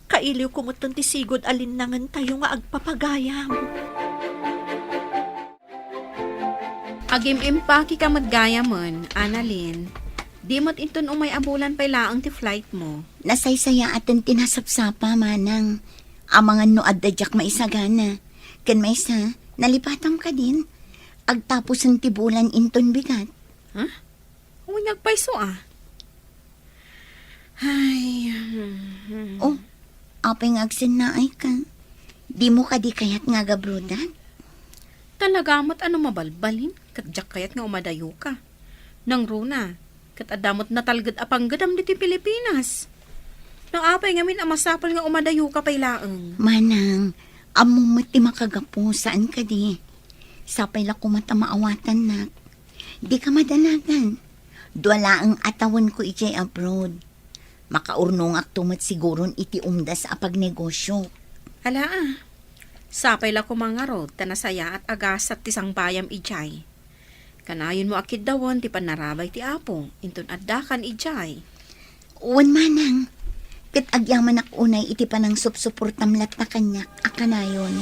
Kailiw kumuton ti sigod alinangan tayo nga agpapagayam. Agim impaki ka matgaya mon, Annalyn. Di mo't inton umay abulan pa'y laang ti flight mo. Nasaysaya atin tinasapsapa manang. Amangan no addadyak maisagana. Kan maysa, nalipatam ka din. Agtapos ang tibulan inton bigat. Unyag paiso Ay, Oh, apay ngagsin na ay ka. Di mo ka di kayat nga gabrudan? talagamot ano mabalbalin, katjak kayat nga umadayo ka. Nang runa, kat adamot na talgad apanggadam diti Pilipinas. Nang apay ngamin amasapal nga umadayo ka pay laeng. Manang, amumot ti makagapo saan ka di. Sapay la kumata maawatan na. Di ka madalagan. Duwala ang atawan ko ijay abroad. Makaurnong aktumat siguron iti umdas apag negosyo. Hala sapay la kumangarod, tanasaya at agasat ti sangbayam ijay. Kanayon mo akid dawon ti panarabay ti apo, inton addakan ijay. Uwan manang, kat agyaman ak unay iti panang supsuportamlat na kanyak akanayon.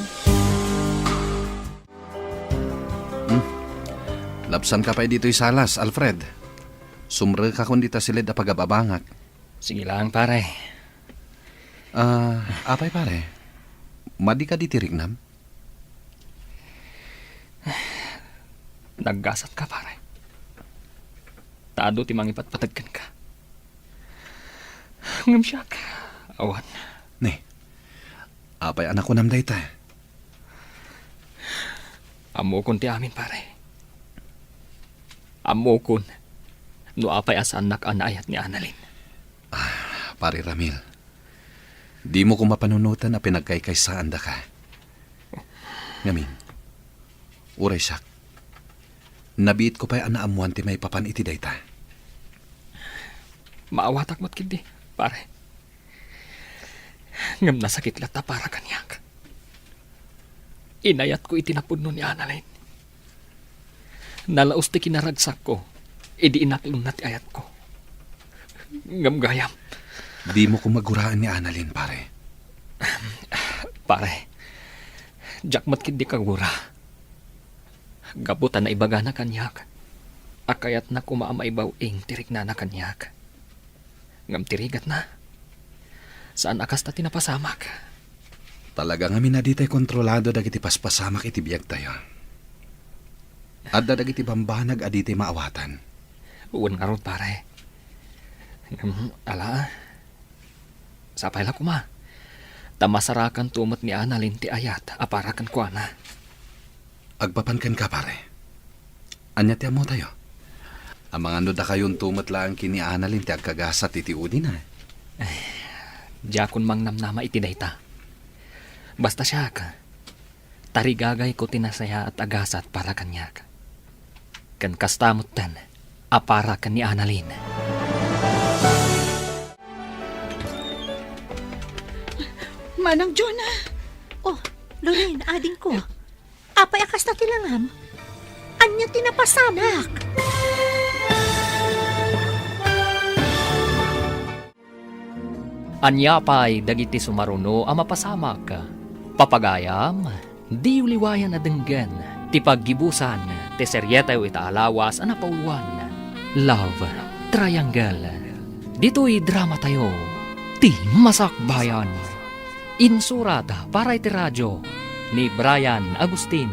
Lapsan ka pa dito'y salas, Alfred. Sumre ka kundi ta silid a pagababangak. Sige lang, pare. Apay pare, madi ka di tiriknam? Naggasat ka, pare. Taado ti mangipatpatagkan ka. Ngamsyak. Awan. Ne, apay anak ko namday ta. Amokon ti amin, pare. Amokon. No apay as anak anayat ni Annalyn. Pare Ramil, di mo ko mapanunutan na pinagkaykaysaan da ka. Ngamin, uray siyak. Nabiit ko pa'y anaamuan ti may papan iti dayta. Maawatak mo't kindi, pare. Ngam nasakit lata para kanyak. Inayat ko itinapudno ni Annalyn. Nalaos ti kinaragsak ko, idi inaklon na ti ayat ko. Ngam gayam. Di mo ko maguraan ni Annalyn, pare. Pare, jakmat kindi kagura. Gabutan na ibaga na kanyak. Akayat na kumaamaibaw ing tirik na kanyak. Ngam tirigat na. Saan akas ta tinapasamak? Talaga nga minaditay kontrolado dagiti paspasamak iti biyag tayo. Adda dagiti bambanag aditi maawatan. Uwan nga ron, pare. Ala, sapay la kuma. Tamasarakan tumot ni Annalyn ti ayat, aparakan ko na. Agpapankan ka, pare. Anya ti amo tayo. Ang mga nuda kayon tumot lang kini Annalyn ti agkagasat iti udi na. Diyakon mang namnama iti dayta. Basta siya ka. Tarigagay ko tinasaya at agasat para kanyak. Kan kastamot tan, apara kan ni Annalyn. Manang Jonah, Oh, Lorraine, ading ko. Apay akas na tilangam. Anya tinapasamak. Anya pa'y dagiti sumaruno ang mapasamak. Papagayam, di uliwayan na denggan. Ti paggibusan, ti seryetayo itaalawas ang napauluan. Love Triangle. Dito'y drama tayo. Ti Masakbayan. Insurat para iti radyo ni Brian Agustin.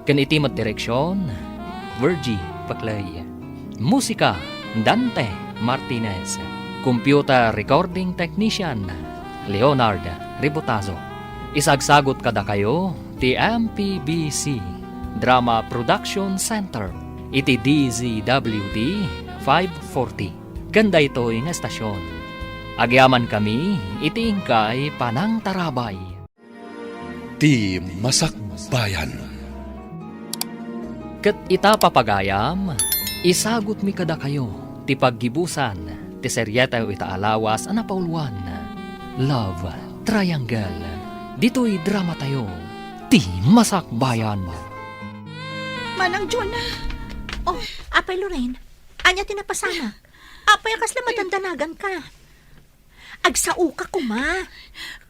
Kan itimat direksyon, Virgie Paclay. Musika, Dante Martinez. Computer Recording Technician, Leonard Ribotazo. Isagsagot kada kayo, ti MPBC Drama Production Center, iti DZWD 540. Ganda ito'y nga estasyon. Agyaman kami, iti ingkay Panang Tarabay. Ti Masakbayan. Ket ita papagayam, isagot mi kada kayo, ti paggibusan, ti seryetayo itaalawas ang napauluan. Love Triangle. Dito'y drama tayo, ti Masakbayan. Manang Jonah. Oh, apay Lorraine. Anya tinapasamak. Apay akas na matandanagan ka. Agsao ka kuma.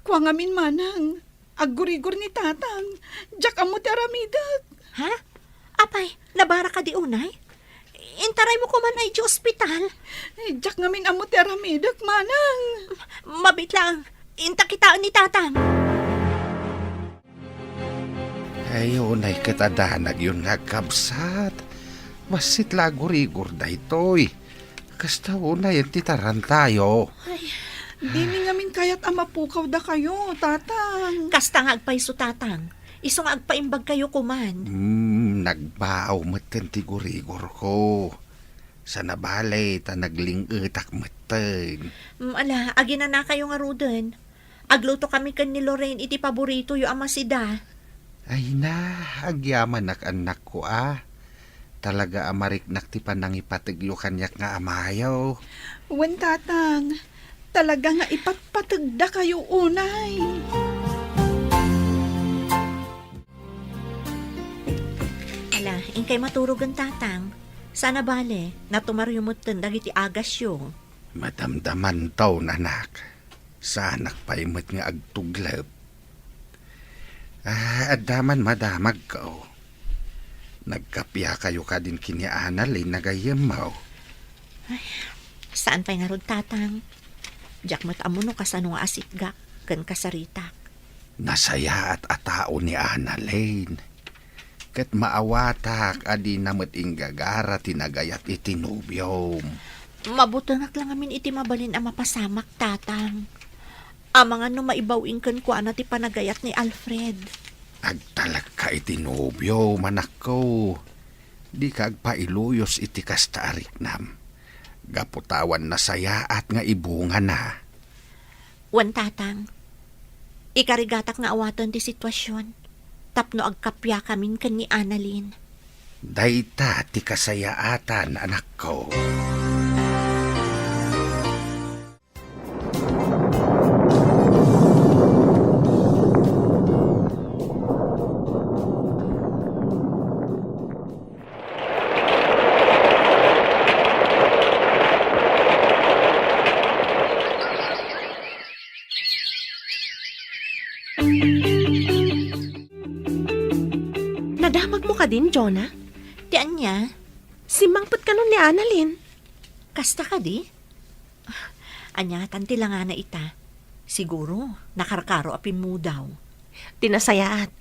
Kwa ngamin manang. Aggurigor ni tatang. Diyak amo ti aramidag. Ha? Apay, nabara ka di unay? Intaray mo kuman ay di ospital. Diyak ngamin amo ti aramidag, manang. Mabit lang. Inta kitaan ni tatang. Ayun ay katadanag yun nga kabsat. Masit lagurigor da ito'y. Kasta unay ang titaran tayo. Dini ngamin kayat amapukaw da kayo, tatang. Kasta nga agpaiso tatang. Iso nga agpaimbag kayo kuman. Nagbaaw maten ti gurigor ko. Sa nabalay ta naglingetak maten. Ala, agina na kayo nga ruden. Agluto kami kan ni Lorraine iti paborito yu amasida. Ay na, agyaman anak ko Talaga amariknak ti panang ipatiglo kanyak nga amayaw. Wen tatang, talaga nga ipatpatagda kayo unay. Ala, ingkay maturog ang tatang. Sana bale, natumaryumutan dagiti agasyo. Madamdaman taw nanak. Sanak paimot nga agtuglab. Adaman madamag ko. Nagkapya kayo ka din kini Annalyn nagayamaw. Saan pa'y nga rod tatang? Diyak matamuno kasano nga asikgak, kan kasaritak. Nasaya at atao ni Annalyn. Kat maawatak adi namat inggagara tinagayat itinubyom. Mabutanag lang amin iti mabalin ang mapasamak tatang. Amang ano maibawing kan ko ti panagayat ni Alfred. Agtalag ka itinubyo, manak ko. Di ka agpailuyos iti kasta ariknam. Gaputawan na saya at nga ibunga na. Wan tatang, ikarigatak nga awatan ti sitwasyon. Tapno agkapya kamin kan ni Annalyn. Dayta ti kasayaatan, anak ko. Nadamag mo ka din, Jonah? Tiyan niya, Simangpot ka nun ni Annalyn. kasta ka di? Anya, tanti lang nga na ita. Siguro, nakarkaro apin mo daw. Tinasayaat.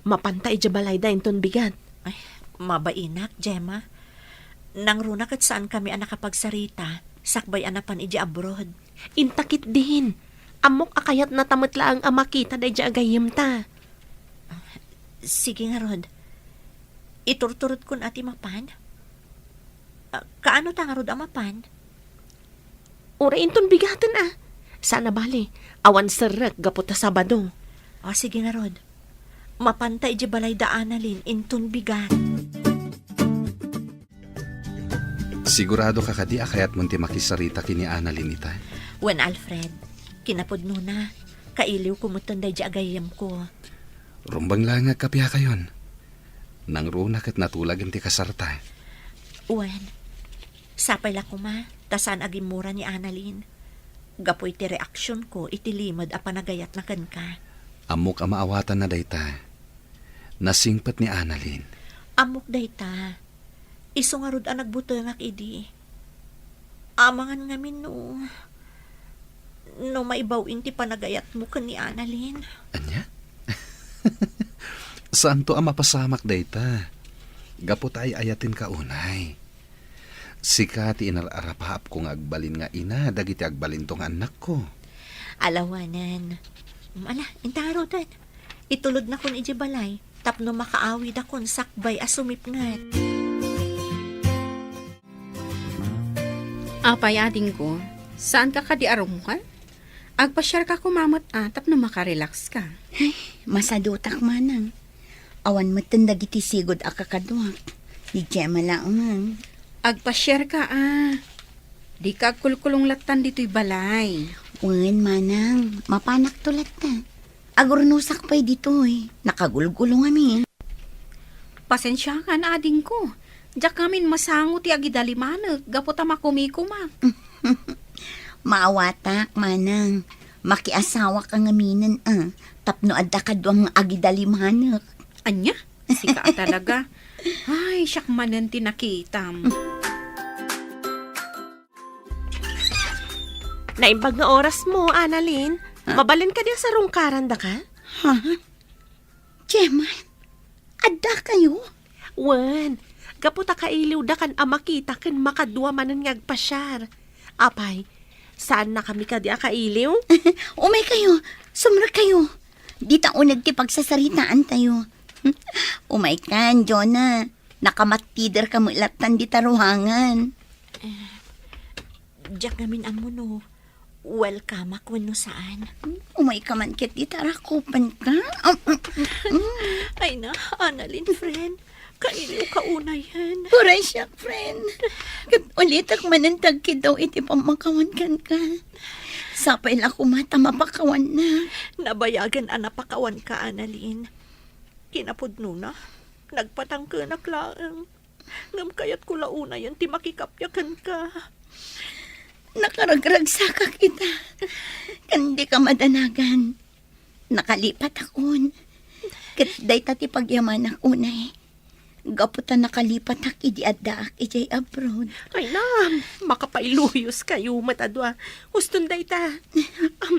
Mapantay jabalay da inton bigat. Ay, mabainak, Gemma. Nang runak at saan kami ang nakapagsarita, sakbay anapan iji abroad. Intakit din. Amok akayat na tamatla ang amakita da ija agayim ta. Sige nga, Rod. Iturturot kun ati mapan. Kaano ta nga, Rod, ang mapan? Ura inton bigaten ah. Sana bali, awan serek gaputa Sabado. O, sige nga, Rod. Mapantay iji balay da Annalyn, intun bigat. Sigurado ka kadi akayat munti makisarita kini Annalyn ita. Wen Alfred, kinapudno na. Kailiw kumutan da iji agayam ko. Rumbang lang nga kapya kayon. Nang runak at natulag ti kasarta. Wen, sapay la kuma, tasan agimura ni Annalyn. Gapoy ti reaksyon ko, itilimod a panagayat na kan ka. Amok ang maawatan na dayta. Nasingpat ni Annalyn. Amok dayta. Iso nga rod ang nagbutangak idi. Amangan ngamin no. No maibawin ti panagayat mo kan ni Annalyn. Anya? Saan to ang mapasamak dayta? Gapot ay ayatin ka unay. Sika ti inararapahap kong agbalin nga ina, dagiti agbalin tong anak ko. Alawanan. Ala, intarotan. Itulod na kun iji balay. Tapno makaawid akon sakbay asumip ngat. Apay ading ko, saan ka kadiarom ka? Agpasyar ka kumamat tapno makarelax ka. Masadutak manang. Awan matanda giti sigod akakaduak. Di Gemma lang. Agpasyar ka Di ka kulkulong latan dito'y balay. Wen manang, mapanak tulat ta. Agurnusak pa'y dito Nakagulgulong amin. Pasensya ka na ading ko. Diyak kamin masangot ti agidalimanag, gapota makumikumak. Maawatak manang. Makiasawa ka ngaminan Tapno adda ka duang agidalimanak. Anya? Sika talaga. Ay, siyak manan tinakitam. Naimbag nga oras mo, Annalyn. Mabalin ka din sa rungkaran da ka? Ha? Gemma, adda kayo? Wen, gaputa kailiw da kan amakita kan makadwa manan ngagpasyar. Apay, saan na kami ka di kailiw? Umay kayo, sumra kayo. Di taunag ti pagsasaritaan tayo. Umay kan, Jonah. Nakamatider ka mo ilatan di taruhangan. Diyak namin amo no. Welcome ako no saan. Umay ka man kit di tarakupan ka. Ay na, Annalyn, friend. Kailiw ka una yan. Puray siya, friend. Kat ulit ak manantag daw iti pamakawan kan ka. Sapay la kumata mapakawan na. Nabayagan anapakawan ka, Annalyn. Kinapudno na. Nagpatangkanak laang. Ngam kayat ko launa yan, ti makikapyakan ka. Nakaragragsa ka kita. Kandi ka madanagan. Nakalipat akon. Kat day tati pagyaman ako na Gaputan nakalipat ak idi adda ak ijay abroad. Ay na, makapailuyos kayo matadwa. Huston day ta.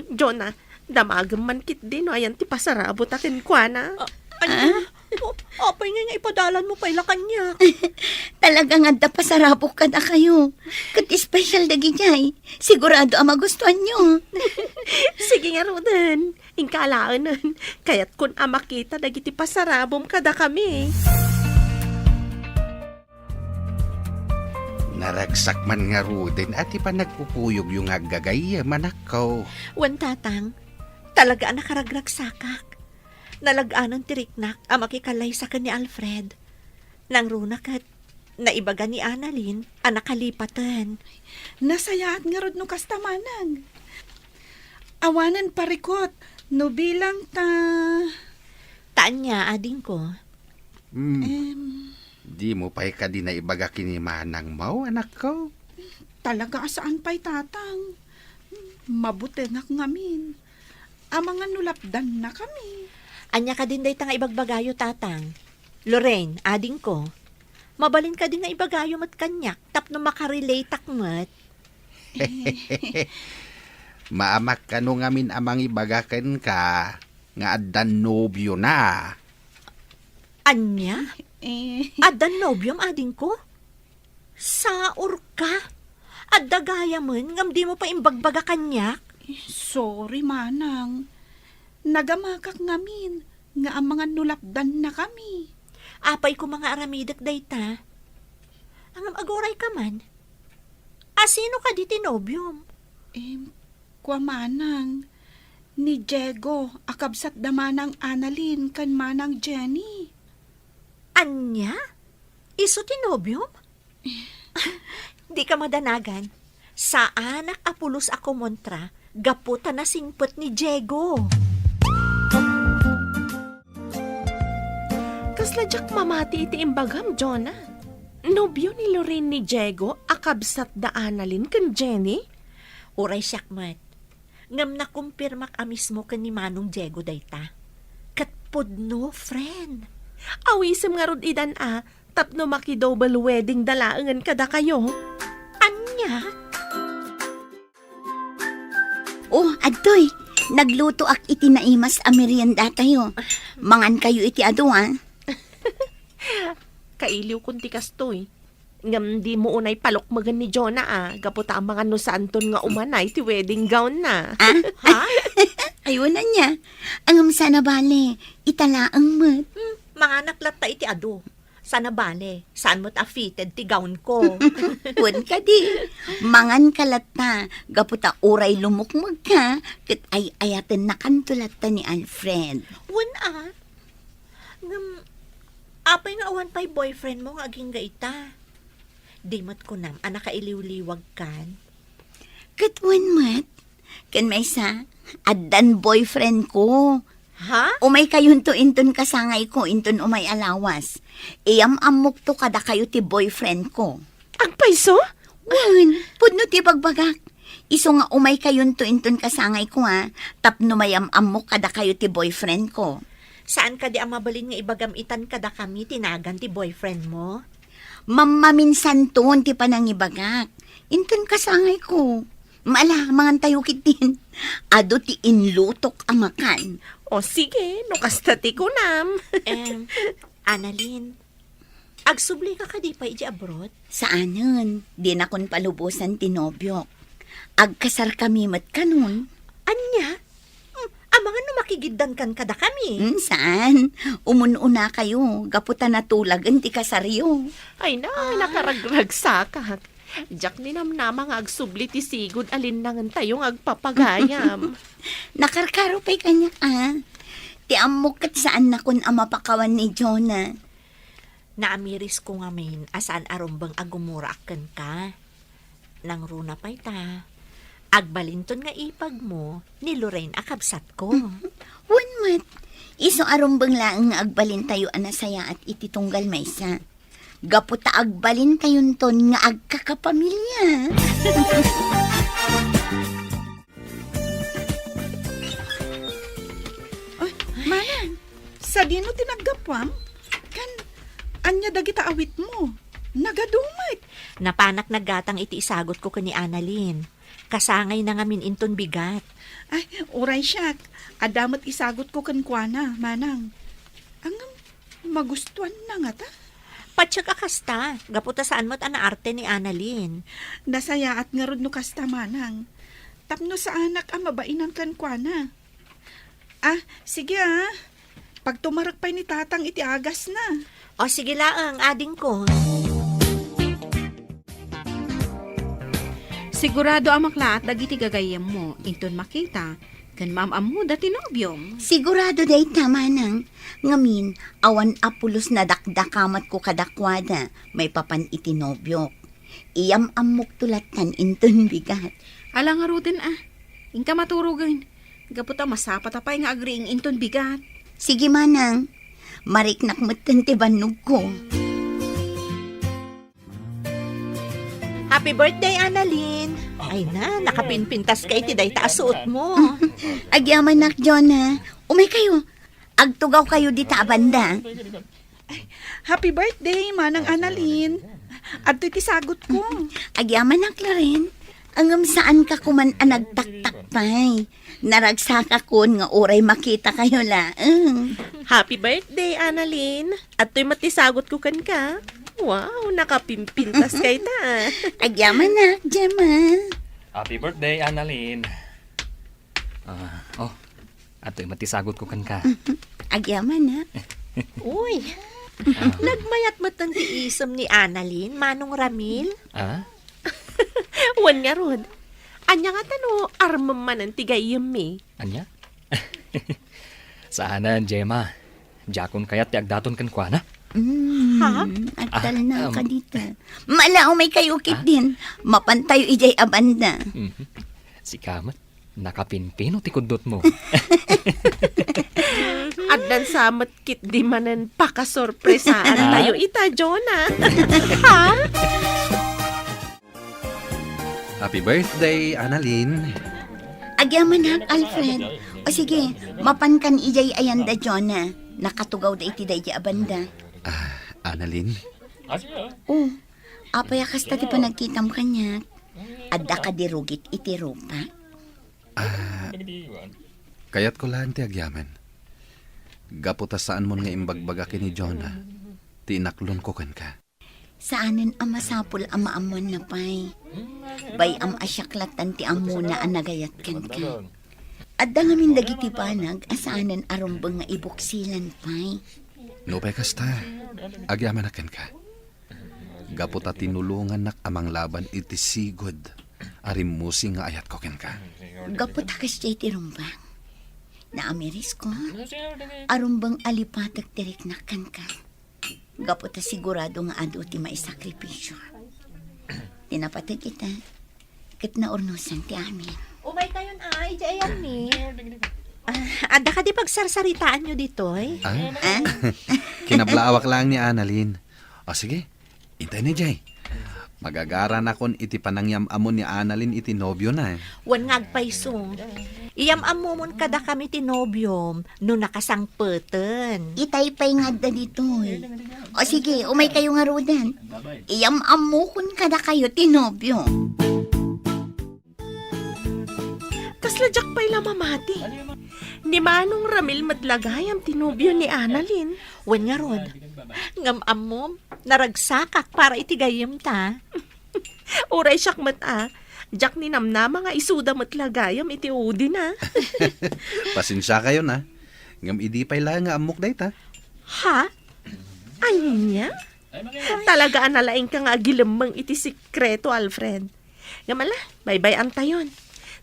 Jonah, damagam man kit din. Ayan ti pasarabot akin kwa na. Ano? Apay nga ipadalan mo pala kanya. Talagang adda pasarabok ka na kayo. Kat special dagi jay. Sigurado ang magustuhan nyo. Sige nga Rodan. Ingkalaan nun. Kaya't kun amakita dagiti pasarabom kada kami. Naragsak man nga ruden at ipa nagpupuyog yung agagay manakaw. Wan tatang, talaga ang nakaragragsakak. Nalagaanan tiriknak ang makikalay sa ni Alfred. Nang runa kat, naibaga ni Annalyn, anak kalipatan. Nasayaat nga rod no kasta manang. Awanan parikot, no bilang ta... Taan niya, ading ko. Di mo pa'y ka di na ibaga kini manang mau, anak ko. Talaga saan pa'y tatang. Mabuti nak ngamin. Amangan nulapdan na kami. Anya ka din day nga ibagbagayo, tatang. Lorraine, ading ko. Mabalin ka din nga ibagayo mat kanyak, tapno makarelate akmat. Maamak ka no ngamin amang ibagakan ka, nga addan nobyo na. Anya? Adan nobyom, ading ko? Saor ka? Adda gaya man, ngam di mo pa imbagbaga kanyak? Sorry manang. Nagamakak ngamin. Nga ang mga nulapdan na kami. Apay ko mga aramidak dayta. Angam agoray ka man. Asino ka di tinobyom? Kwa manang. Ni Diego, akabsat da manang Annalyn kan manang Jenny. Anya? Iso tinobyom? Di ka madanagan. Sa anak apulos ako montra, gaputa na singpot ni Diego. Kasladyak mamati iti imbagam, Jonah. Nobyo ni Lorraine ni Diego, akabsat da Annalyn kan Jenny? Uray siyakmat. Ngam na kumpirmak amismo kan ni Manong Diego dayta. Katpudno, friend. Awisem nga rod idan tapno maki-double wedding dalaangan kada kayo. Anya? Oh, adtoy. Nagluto ak iti naimas a merienda tayo. Mangan kayo iti ado, Kailiw kunti kastoy. Ngam di mo unay palokmagan ni Jonah gaputa ang mga no sa Anton nga umanay ti wedding gown na. Ha? Ayun na niya. Angam sana bale. Italaang mat. Mga naklat ta iti ado. Sana bale, saan mo't affitted ti gown ko? Pun ka di. Mangan kalata. Gaputa uray lumukmag ka. Kat ay ayaten na kantulata ni Alfred. Ngam, apay nga awan pa'y boyfriend mo nga aging gaita. Di mat ko nam, anak kailiw-liwag kan. Katwan mat. Kan may sa, addan boyfriend ko. Ha? Umay kayun to inton kasangay ko, inton umay alawas. Iyam amok to kada kayo ti boyfriend ko. Ang paiso? Wan, pudno ti bagbagak. Iso nga umay kayun to inton kasangay ko tapno mayam amok kada kayo ti boyfriend ko. Saan ka di ang mabalin nga ibagamitan kada kami tinagan ti boyfriend mo? Mamaminsan ton ti panangibagak. Inton kasangay ko. Maala, mangan tayo kitin. Ado ti inlutok amakan. O sige, no kastati ko nam. Annalyn, agsubli ka di pa iji abroad? Saanan? Di na kon palubusan ti nobyok. Agkasar kami mat kanon. Anya? Amangan no makigiddan kan kada kami. Saan? Umununa kayo. Gaputa na tulagan ti kasaryo. Ay na, nakaragragsakak. Diyak ni namnama nga agsubli ti sigod alinangan tayong agpapagayam. Nakarkaro pa'y kanya Ti amok kat saan na kun amapakawan ni Jonah. Naamiris ko nga main asaan arumbang agumura akan ka. Nang runa pa'y ta. Agbalinton nga ipag mo ni Lorraine akabsat ko. Wan mat. Iso arumbang laang nga agbalin tayo anasaya at ititunggal maysa. Gaputa agbalin kayon ton nga agkakapamilya. Manang, sa dino tinaggapam? Kan, anya dagita awit mo. Nagadumay. Napanak naggatang iti isagot ko kani Annalyn. Kasangay na ngamin inton bigat. Ay, uray siyak. Adamat isagot ko kankwana, manang. Ang magustuhan na nga ta. Patsyak akasta, gaputa saan mo't anaarte ni Annalyn. Nasayaat nga rod no kasta, manang. Tapno sa anak mabainan kankwana. Sige Pag tumarak pa ni tatang iti agas na. O sige laang, ading ko. Sigurado ang maklaat dagiti gagayem mo, inton makita, Kan maam-amu dati nobyom. Sigurado day tama nang. Ngamin, awan apulos na dakdakamat ko kadakwada. May papan itinobyok. Iyam amok tulatan inton bigat. Ala nga ruten Ingka maturugan. Gaputa masapat apay nga agriing inton bigat. Sige manang, mariknak matan ti banug ko. Happy birthday, Annalyn! Ay na, nakapinpintas kay ti day taasuot mo. Agyaman nak, Jonah. Umay kayo. Agtugaw kayo di ta banda. Happy birthday, Manang Annalyn. At iti sagot ko. Agyaman nak rin. Angam saan ka kuman anagtaktak pay. Naragsaka kon nga oray makita kayo la. Happy birthday, Annalyn. At to'y matisagot ko kan ka. Wow, nakapimpintas kay ta. Agyaman nak, Gemma. Happy birthday, Annalyn. Ato'y matisagot ko kan ka. Agyaman nak. Uy, nagmayat matan ti isom ni Annalyn, Manong Ramil. Wan nga rod. Anya nga tano, armam man ang tigayam eh. Anya? Saanan, Gemma. Jakon kayat ti agdaton kan kwa na? Ha? Agtal na ka dito. Malao may kayukit din. Mapantayo ijay abanda. Si Kamat, nakapinpino ti kudot mo. At dan samat kit di manan pakasorpresaan tayo ita, Jonah. Ha? Happy birthday, Annalyn. Agyaman hak, Alfred. O sige, mapankan ijay ayanda, Jonah. Nakatugaw da iti day abanda. Annalyn, Oh, apaya kasta ti panagkitam kanya. Adda ka dirugit iti rupa. kayat ko lang ti agyaman. Gaputa saan mo nga imbagbaga kini Jonah. Tinaklon ko kan ka. Saanan ang masapul ang maamon na pay. Bay am asyaklatan ti amuna ang nagayat kan ka. Adda nga min dagiti panag asaanan arumbang nga ibuksilan pay. No pay kasta, agyaman akan ka. Gaputa tinulungan nak amang laban iti sigod. Arimusi nga ayat ko ken ka. Gapot hakas jay ti rumbang. Naamiris ko, arumbang alipatag tiriknakan ka. Gapot sigurado nga ado ti maisakripisyo. Tinapatag kita, kat na urnusan ti amin. Umay kayon ay, jayan mi. Ada ka di pagsarsaritaan nyo dito eh. Kinablaawak lang ni Annalyn. O sige, intay ni Jay. Magagaran akon iti panangyam amon ni Annalyn iti nobyo na. Wan ngagpaiso. Iyam amumon kada kami tinobyom no nakasangpeten. Itay pa'y nga da dito eh. O sige, umay kayo nga rodan. Iyam amukon kada kayo tinobyo. Kasladyak pa'y lamamati. Ni Manong Ramil madlagayam tinubyo ni Annalyn. Wan nga rod. Ngam amom, naragsakak para itigayim ta. Uray siyak mata. Jak ni namnama nga isuda matlagayam iti udi na. Pasensya kayo na. Ngam idi pa'y lang nga amok day ta. Ha? Anya? Talaga analaing ka nga agilamang iti sikreto, Alfred. Ngamala, bye-bye ang tayon.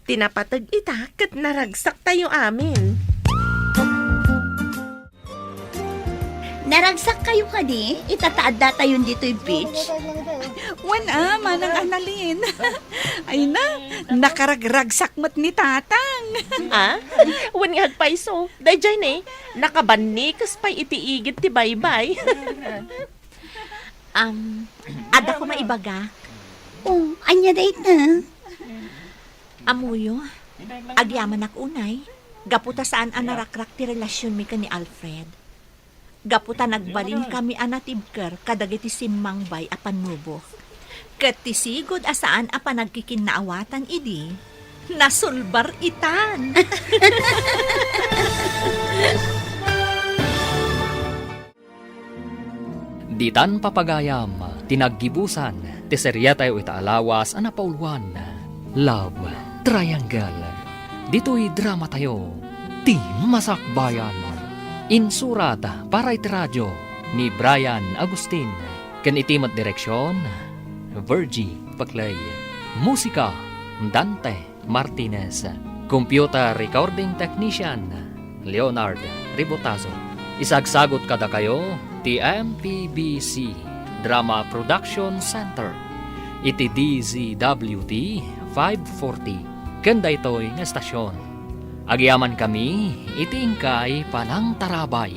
Tinapatag ita kat naragsak tayo amin. Naragsak kayo ka di? Itataada tayo dito'y beach. Manang Annalyn. Ay na, nakaragragsak mat ni tatang. Wan nga agpaiso. Dayjay na nakabanikas pa'y itiigit ti bye-bye. Ada ko maibaga. Oh, anya date na. Amuyo, agyaman ak unay. Gaputa saan ang narakrak ti relasyon mi ka ni Alfred. Gaputa nagbalin kami anatibker kadagiti simangbay apan nubo. Kat tisigod asaan apan nagkikinnaawatan idi. Nasulbar itan. Ditan papagayam, tinaggibusan, ti serya tayo itaalawas, anapaulwan, Love Triangle. Dito'y drama tayo, ti Masakbayan. Insurat para iti radyo ni Brian Agustin. Ken itimat direksyon, Virgie Paclay. Musika, Dante Martinez. Computer Recording Technician, Leonard Ribotazo. Isagsagot kada kayo, TMPBC, Drama Production Center. Iti DZWT 540, kanda ito'y nga estasyon. Agyaman kami, iti ingkay panang tarabay.